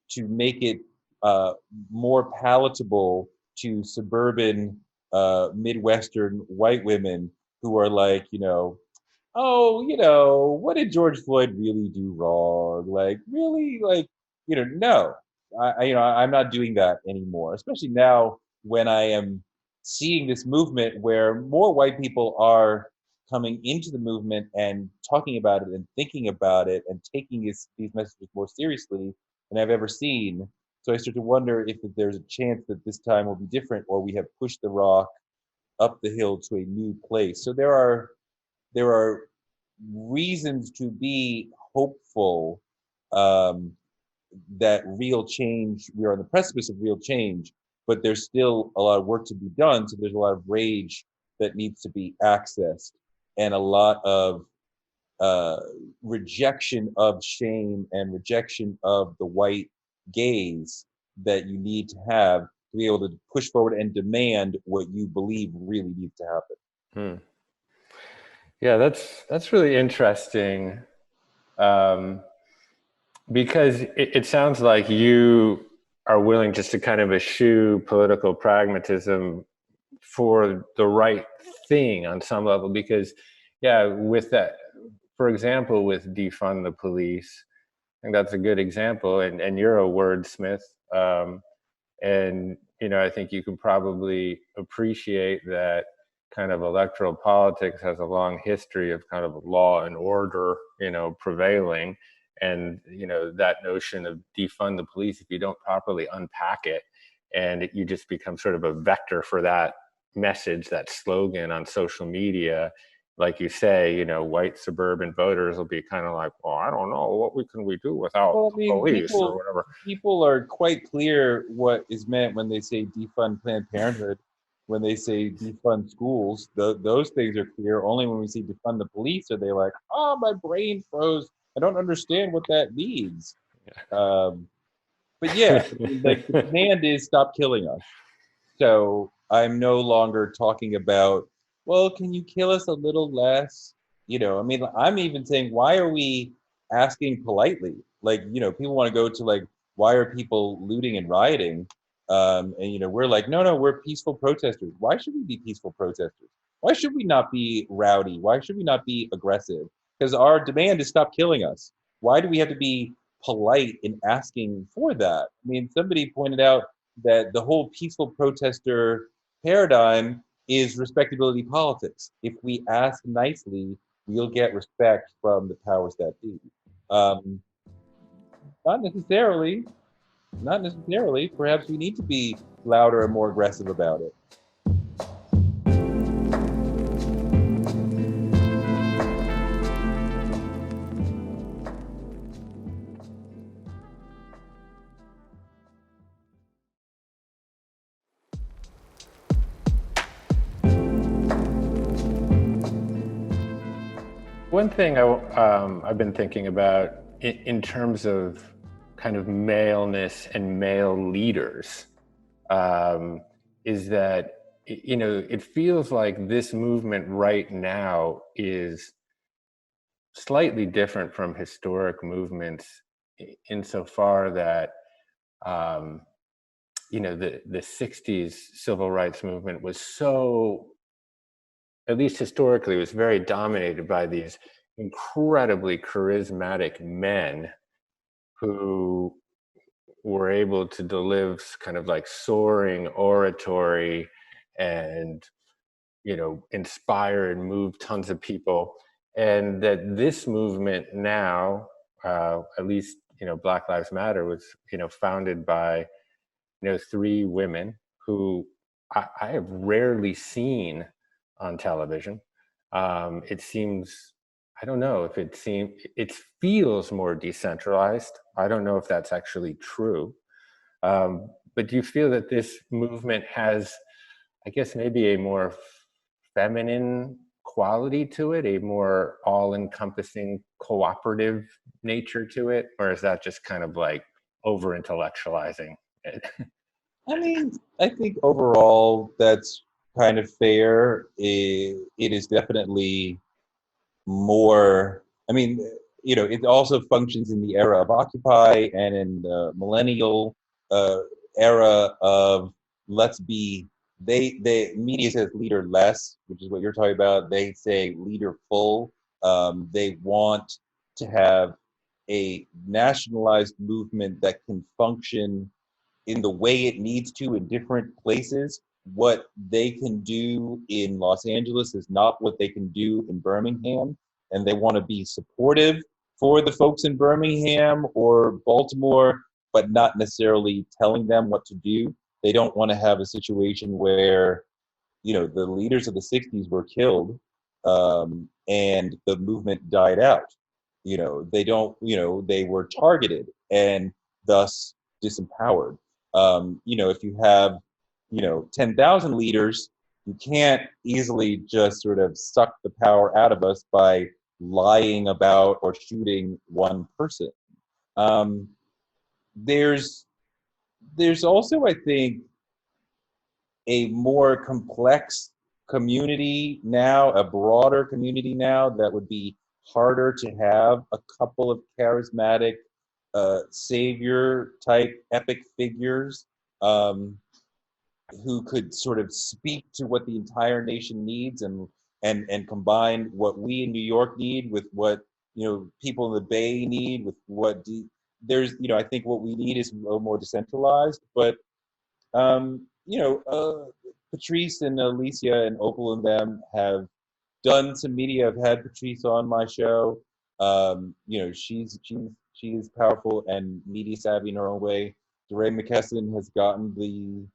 Speaker 4: to make it uh, more palatable to suburban Midwestern white women who are like, oh, what did George Floyd really do wrong? Like, really? Like, no. I'm not doing that anymore, especially now when I am seeing this movement where more white people are coming into the movement and talking about it and thinking about it and taking these messages more seriously than I've ever seen. So I start to wonder if there's a chance that this time will be different, or we have pushed the rock up the hill to a new place. So there are reasons to be hopeful, um, that real change, we are on the precipice of real change, but there's still a lot of work to be done. So there's a lot of rage that needs to be accessed, and a lot of uh, rejection of shame and rejection of the white gaze that you need to have to be able to push forward and demand what you believe really needs to happen.
Speaker 3: Yeah, that's really interesting, because it sounds like you are willing just to kind of eschew political pragmatism for the right thing on some level. Because, yeah, with that, for example, with defund the police, I think that's a good example. And you're a wordsmith, and I think you can probably appreciate that kind of electoral politics has a long history of kind of law and order, prevailing. And, that notion of defund the police, if you don't properly unpack it, and you just become sort of a vector for that message, that slogan on social media, like you say, white suburban voters will be kind of like, well, I don't know, what can we do without
Speaker 4: Well, I mean,
Speaker 3: police or whatever.
Speaker 4: people are quite clear what is meant when they say defund Planned Parenthood, when they say defund schools. Those things are clear. Only when we say defund the police are they like, oh, my brain froze. I don't understand what that means. But yeah, I mean, like the demand is stop killing us. So I'm no longer talking about, well, can you kill us a little less? I mean, I'm even saying, why are we asking politely? Like, people want to go to like, why are people looting and rioting? And we're like, no, we're peaceful protesters. Why should we be peaceful protesters? Why should we not be rowdy? Why should we not be aggressive? Because our demand is stop killing us. Why do we have to be polite in asking for that? I mean, somebody pointed out that the whole peaceful protester paradigm is respectability politics. If we ask nicely, we'll get respect from the powers that be. Um, not necessarily, not necessarily. Perhaps we need to be louder and more aggressive about it.
Speaker 3: One thing I've been thinking about in terms of kind of maleness and male leaders, is that, it feels like this movement right now is slightly different from historic movements insofar that, the 60s civil rights movement was so, at least historically, was very dominated by these incredibly charismatic men who were able to deliver kind of like soaring oratory and, inspire and move tons of people. And that this movement now, at least Black Lives Matter was, founded by, 3 women who I have rarely seen on television. It seems, I don't know if it feels more decentralized. I don't know if that's actually true. But do you feel that this movement has, I guess, maybe a more feminine quality to it, a more all-encompassing cooperative nature to it? Or is that just kind of like over-intellectualizing it?
Speaker 4: I mean, I think overall that's kind of fair. It is definitely more, I mean, it also functions in the era of Occupy and in the millennial uh, era of let's be, they media says leader less, which is what you're talking about. They say leader full. They want to have a nationalized movement that can function in the way it needs to in different places. What they can do in Los Angeles is not what they can do in Birmingham. And they want to be supportive for the folks in Birmingham or Baltimore, but not necessarily telling them what to do. They don't want to have a situation where, the leaders of the 60s were killed and the movement died out. They don't, they were targeted and thus disempowered. If you have, 10,000 leaders, you can't easily just sort of suck the power out of us by lying about or shooting one person. Um, there's there's also, I think, a more complex community now, a broader community now that would be harder to have a couple of charismatic savior type epic figures who could sort of speak to what the entire nation needs and combine what we in New York need with what people in the Bay need with what there's I think what we need is a little more decentralized, but Patrice and Alicia and Opal and them have done some media. I've had Patrice on my show. She is powerful and media savvy in her own way. Touré McKesson has gotten the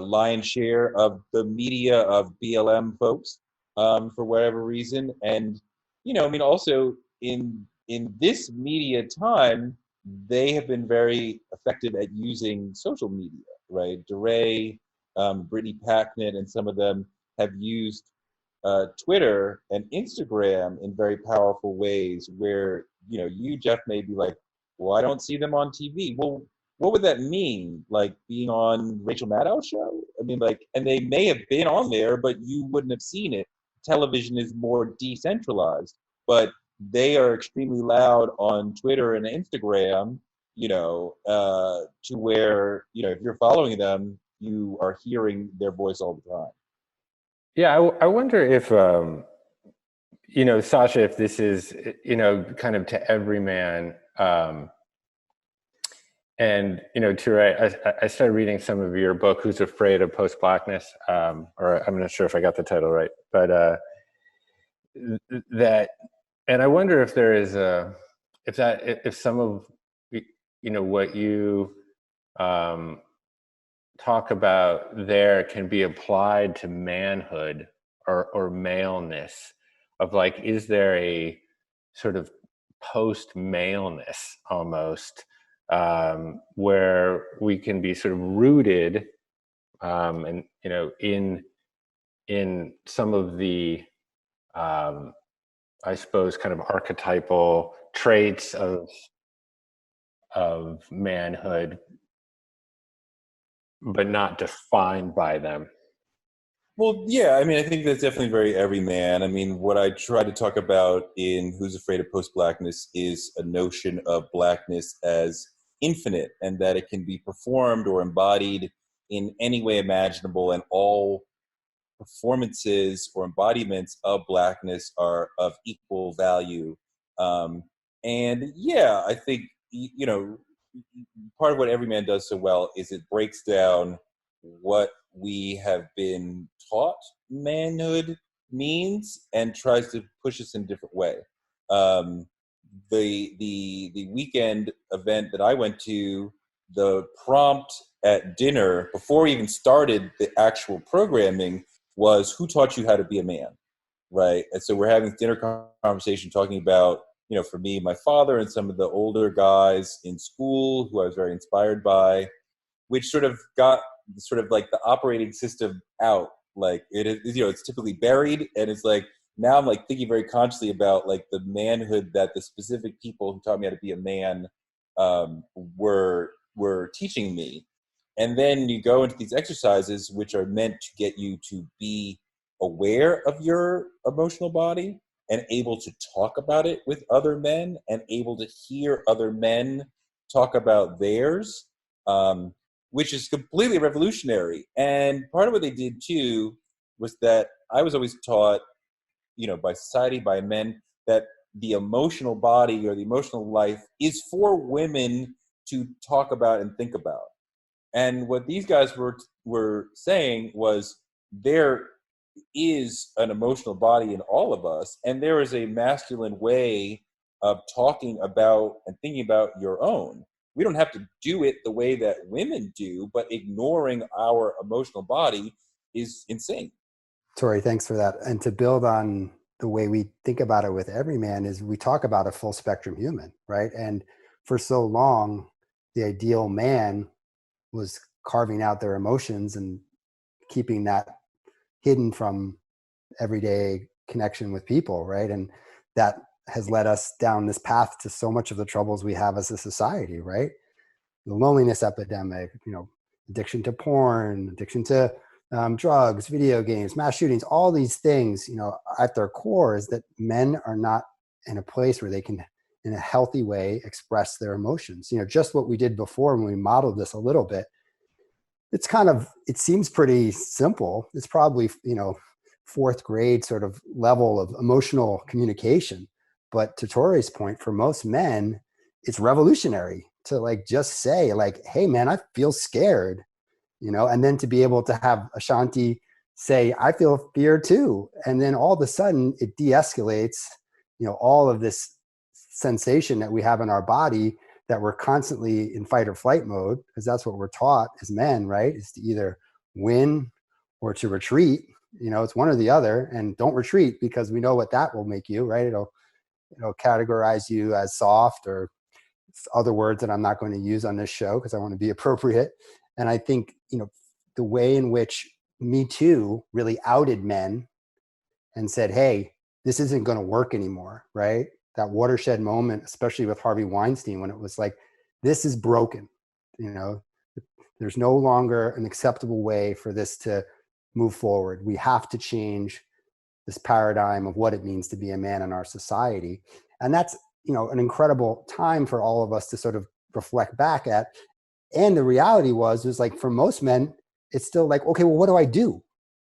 Speaker 4: lion's share of the media of BLM folks for whatever reason. And also in this media time, they have been very effective at using social media, right? DeRay, Brittany Packnett, and some of them have used Twitter and Instagram in very powerful ways where, you, Jeff, may be like, well, I don't see them on TV. Well, what would that mean? Like being on Rachel Maddow's show? I mean, and they may have been on there, but you wouldn't have seen it. Television is more decentralized, but they are extremely loud on Twitter and Instagram, to where, if you're following them, you are hearing their voice all the time.
Speaker 3: Yeah, I wonder if, Sascha, if this is, kind of to every man. And, Touré, I started reading some of your book, Who's Afraid of Post-Blackness? Or I'm not sure if I got the title right, but that, and I wonder if there is if some of, what you talk about there can be applied to manhood or maleness, of like, is there a sort of post-maleness almost, where we can be sort of rooted and in some of the I suppose kind of archetypal traits of manhood, but not defined by them.
Speaker 4: Well, yeah, I mean, I think that's definitely very every man. I mean, what I try to talk about in Who's Afraid of Post-Blackness is a notion of blackness as infinite and that it can be performed or embodied in any way imaginable, and all performances or embodiments of blackness are of equal value. And yeah, I think, part of what every man does so well is it breaks down what we have been taught manhood means and tries to push us in a different way. the weekend event that I went to, the prompt at dinner before we even started the actual programming was, who taught you how to be a man? Right. And so we're having dinner conversation talking about, for me, my father and some of the older guys in school who I was very inspired by, which sort of got sort of like the operating system out. Like it is, it's typically buried, and it's like, now I'm like thinking very consciously about like the manhood that the specific people who taught me how to be a man were teaching me. And then you go into these exercises which are meant to get you to be aware of your emotional body and able to talk about it with other men and able to hear other men talk about theirs, which is completely revolutionary. And part of what they did too was that I was always taught, by society, by men, that the emotional body or the emotional life is for women to talk about and think about. And what these guys were saying was, there is an emotional body in all of us, and there is a masculine way of talking about and thinking about your own. We don't have to do it the way that women do, but ignoring our emotional body is insane.
Speaker 5: Touré, thanks for that. And to build on the way we think about it with EVRYMAN is we talk about a full spectrum human, right? And for so long, the ideal man was carving out their emotions and keeping that hidden from everyday connection with people, right? And that has led us down this path to so much of the troubles we have as a society, right? The loneliness epidemic, addiction to porn, addiction to drugs, video games, mass shootings, all these things, at their core is that men are not in a place where they can, in a healthy way, express their emotions. Just what we did before when we modeled this a little bit, it seems pretty simple. It's probably, fourth grade sort of level of emotional communication. But to Toré's point, for most men, it's revolutionary to just say hey man, I feel scared, and then to be able to have Ashanti say, I feel fear too. And then all of a sudden it de-escalates, all of this sensation that we have in our body that we're constantly in fight or flight mode, because that's what we're taught as men, right? Is to either win or to retreat. It's one or the other, and don't retreat because we know what that will make you, right? It'll categorize you as soft or other words that I'm not going to use on this show because I want to be appropriate. And I think, the way in which Me Too really outed men and said, hey, this isn't going to work anymore, right? That watershed moment, especially with Harvey Weinstein, when it was like, this is broken. There's no longer an acceptable way for this to move forward. We have to change this paradigm of what it means to be a man in our society. And that's, an incredible time for all of us to sort of reflect back at. And the reality was like, for most men, it's still like, okay, well, what do I do?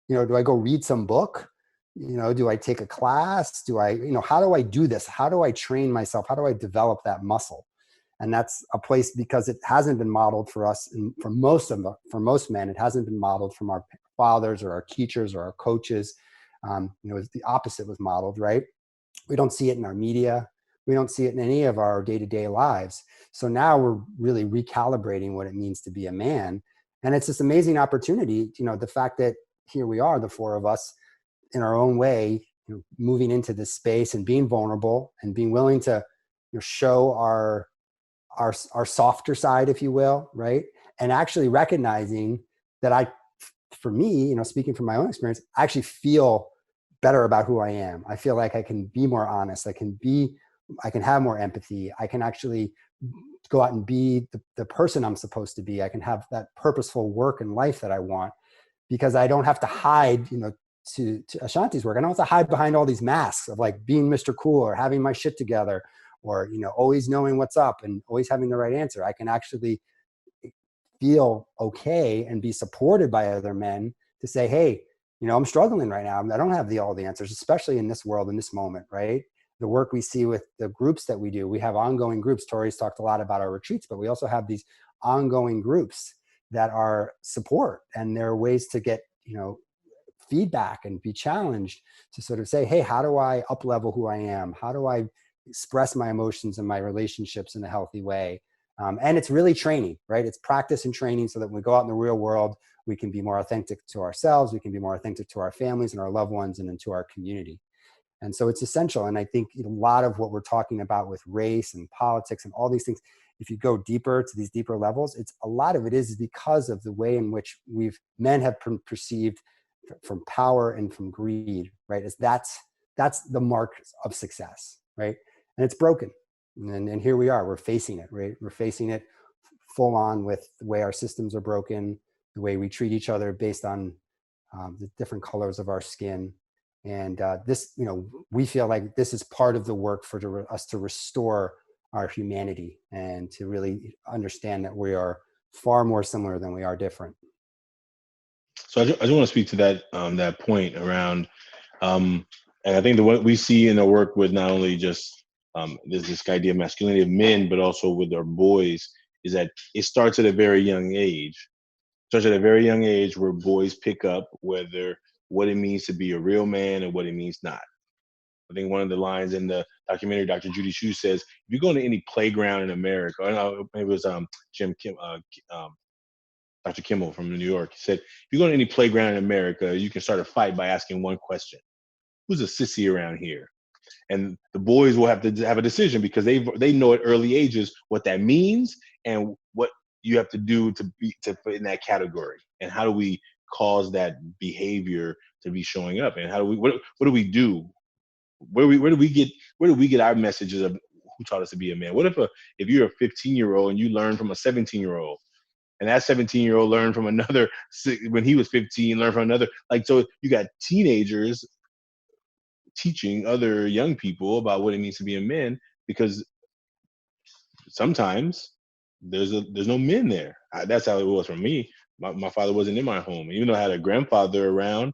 Speaker 5: Do I go read some book? Do I take a class? How do I do this? How do I train myself? How do I develop that muscle? And that's a place, because it hasn't been modeled for us. And for most men, it hasn't been modeled from our fathers or our teachers or our coaches. The opposite was modeled, right? We don't see it in our media. We don't see it in any of our day-to-day lives. So now we're really recalibrating what it means to be a man. And it's this amazing opportunity, the fact that here we are, the four of us, in our own way, moving into this space and being vulnerable and being willing to show our softer side, if you will, right? And actually recognizing that for me, speaking from my own experience, I actually feel better about who I am. I feel like I can be more honest. I can have more empathy. I can actually go out and be the person I'm supposed to be. I can have that purposeful work and life that I want, because I don't have to hide, to Ashanti's work. I don't have to hide behind all these masks of being Mr. Cool or having my shit together or, always knowing what's up and always having the right answer. I can actually feel okay and be supported by other men to say, hey, I'm struggling right now. I don't have all the answers, especially in this world, in this moment, right? The work we see with the groups that we do, we have ongoing groups. Toré's talked a lot about our retreats, but we also have these ongoing groups that are support, and there are ways to get, feedback and be challenged to sort of say, hey, how do I up level who I am? How do I, express my emotions and my relationships in a healthy way. And it's really training, right? It's practice and training so that when we go out in the real world, we can be more authentic to ourselves, we can be more authentic to our families and our loved ones and into our community. And so it's essential. And I think a lot of what we're talking about with race and politics and all these things, if you go deeper to these deeper levels, it's a lot of it is because of the way in which men have perceived from power and from greed, right? Is that's the mark of success, right? And it's broken. And here we are, we're facing it, right? We're facing it full on with the way our systems are broken, the way we treat each other based on the different colors of our skin. And this, we feel like this is part of the work for us to restore our humanity and to really understand that we are far more similar than we are different.
Speaker 2: So I just want to speak to that point around, and I think what we see in the work with not only just there's this idea of masculinity of men, but also with our boys, is that it starts at a very young age. It starts at a very young age where boys pick up what it means to be a real man and what it means not. I think one of the lines in the documentary, Dr. Judy Hsu says, if you go to any playground in America, I know maybe it was Dr. Kimmel from New York, he said, if you go to any playground in America, you can start a fight by asking one question: who's a sissy around here? And the boys will have to have a decision because they know at early ages what that means and what you have to do to fit in that category. And how do we cause that behavior to be showing up? And how do we what do we do? Where do we get our messages of who taught us to be a man? What if you're a 15-year-old and you learn from a 17-year-old, and that 17-year-old learned from another when he was 15, learned from another, so you got teenagers teaching other young people about what it means to be a man, because sometimes there's no men there. That's how it was for me. My father wasn't in my home. Even though I had a grandfather around,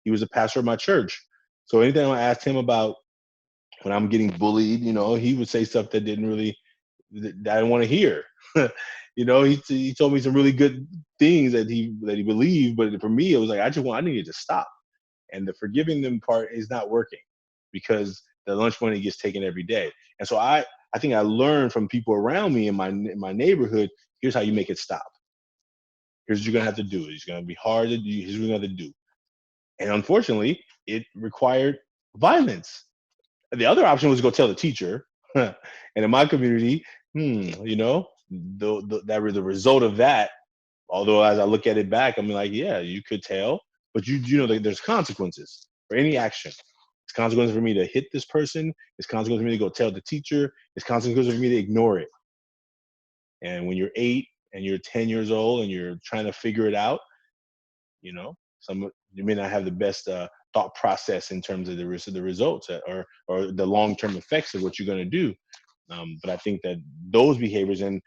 Speaker 2: he was a pastor of my church. So anything I asked him about when I'm getting bullied, he would say stuff that that I didn't want to hear. He told me some really good things that he believed, but for me, it was like I needed to stop. And the forgiving them part is not working because the lunch money gets taken every day. And so I think I learned from people around me in my neighborhood, here's how you make it stop. Here's what you're going to have to do. It's going to be hard to do. Here's what you're going to have to do. And unfortunately, it required violence. The other option was to go tell the teacher. And in my community, the result of that, although as I look at it back, I'm like, yeah, you could tell, but you know that there's consequences for any action. It's consequences for me to hit this person. It's consequences for me to go tell the teacher. It's consequences for me to ignore it. And when you're 8 and you're 10 years old and you're trying to figure it out, you may not have the best thought process in terms of the results or the long-term effects of what you're going to do. But I think that those behaviors and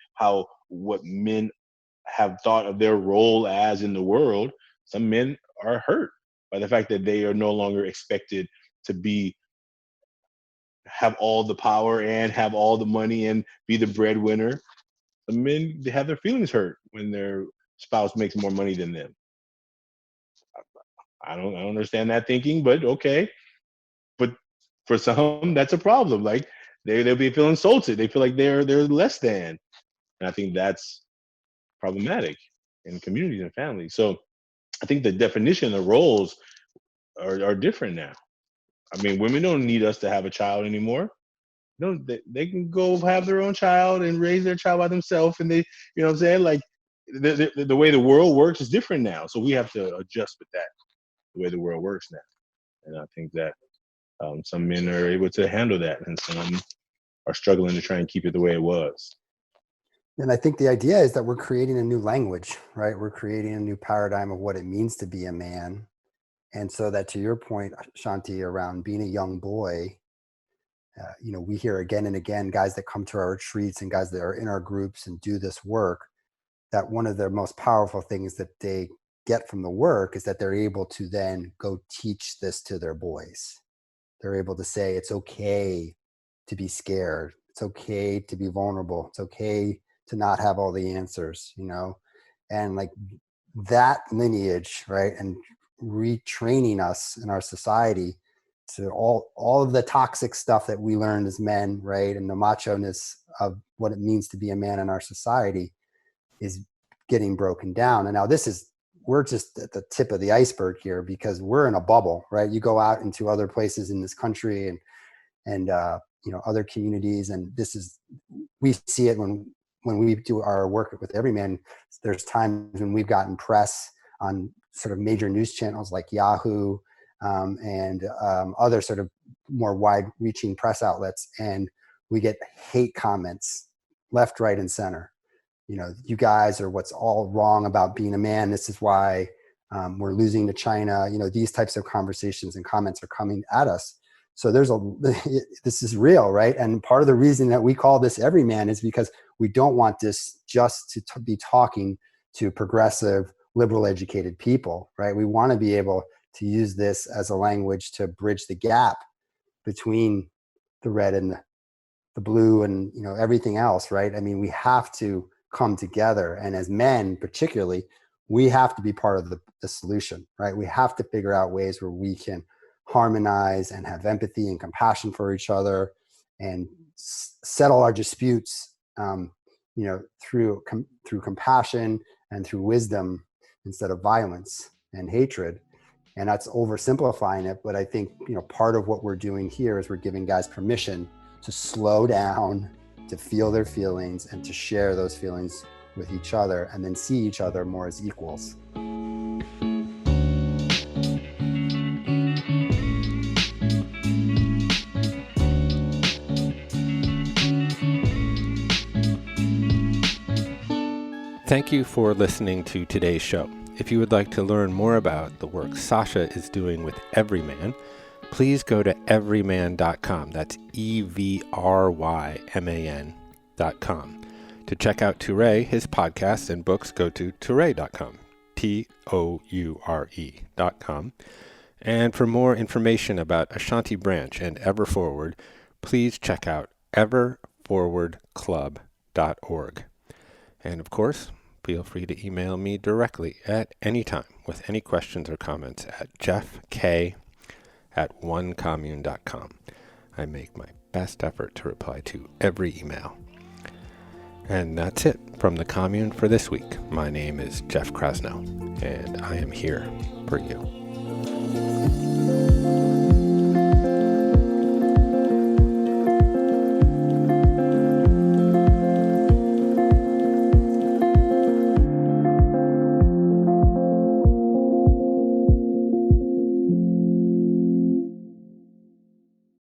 Speaker 2: what men have thought of their role as in the world, some men are hurt by the fact that they are no longer expected to have all the power and have all the money and be the breadwinner. Some men, they have their feelings hurt when their spouse makes more money than them. I don't understand that thinking, but okay. But for some, that's a problem. Like they'll be feeling insulted. They feel like they're less than. And I think that's problematic in communities and families. So I think the definition of roles are different now. I mean, women don't need us to have a child anymore. They can go have their own child and raise their child by themselves. And they, you know what I'm saying? Like the way the world works is different now. So we have to adjust with that, the way the world works now. And I think that some men are able to handle that and some are struggling to try and keep it the way it was.
Speaker 5: And I think the idea is that we're creating a new language, right? We're creating a new paradigm of what it means to be a man. And so that, to your point, Ashanti, around being a young boy, we hear again and again guys that come to our retreats and guys that are in our groups and do this work, that one of the most powerful things that they get from the work is that they're able to then go teach this to their boys. They're able to say, it's okay to be scared. It's okay to be vulnerable. It's okay to not have all the answers, and like that lineage, right? And retraining us in our society to all of the toxic stuff that we learned as men, right? And the macho-ness of what it means to be a man in our society is getting broken down. And now we're just at the tip of the iceberg here, because we're in a bubble, right? You go out into other places in this country and other communities, and we see it when we do our work with EVRYMAN. There's times when we've gotten press on sort of major news channels like Yahoo, and other sort of more wide-reaching press outlets, and we get hate comments left, right, and center. You guys are what's all wrong about being a man. This is why we're losing to China. These types of conversations and comments are coming at us. So this is real, right? And part of the reason that we call this EVRYMAN is because we don't want this just to be talking to progressive, liberal, educated people, right? We want to be able to use this as a language to bridge the gap between the red and the blue and everything else, right? I mean, we have to come together, and as men particularly, we have to be part of the solution, right? We have to figure out ways where we can harmonize and have empathy and compassion for each other, and settle our disputes through compassion and through wisdom instead of violence and hatred. And that's oversimplifying it, but I think part of what we're doing here is we're giving guys permission to slow down, to feel their feelings, and to share those feelings with each other, and then see each other more as equals.
Speaker 1: Thank you for listening to today's show. If you would like to learn more about the work Sascha is doing with EVRYMAN, please go to everyman.com. That's EVRYMAN.com. To check out Touré, his podcasts and books, go to Touré.com. Toure.com. And for more information about Ashanti Branch and Ever Forward, please check out everforwardclub.org. And of course, feel free to email me directly at any time with any questions or comments at jeffk@onecommune.com. I make my best effort to reply to every email. And that's it from the Commune for this week. My name is Jeff Krasno, and I am here for you.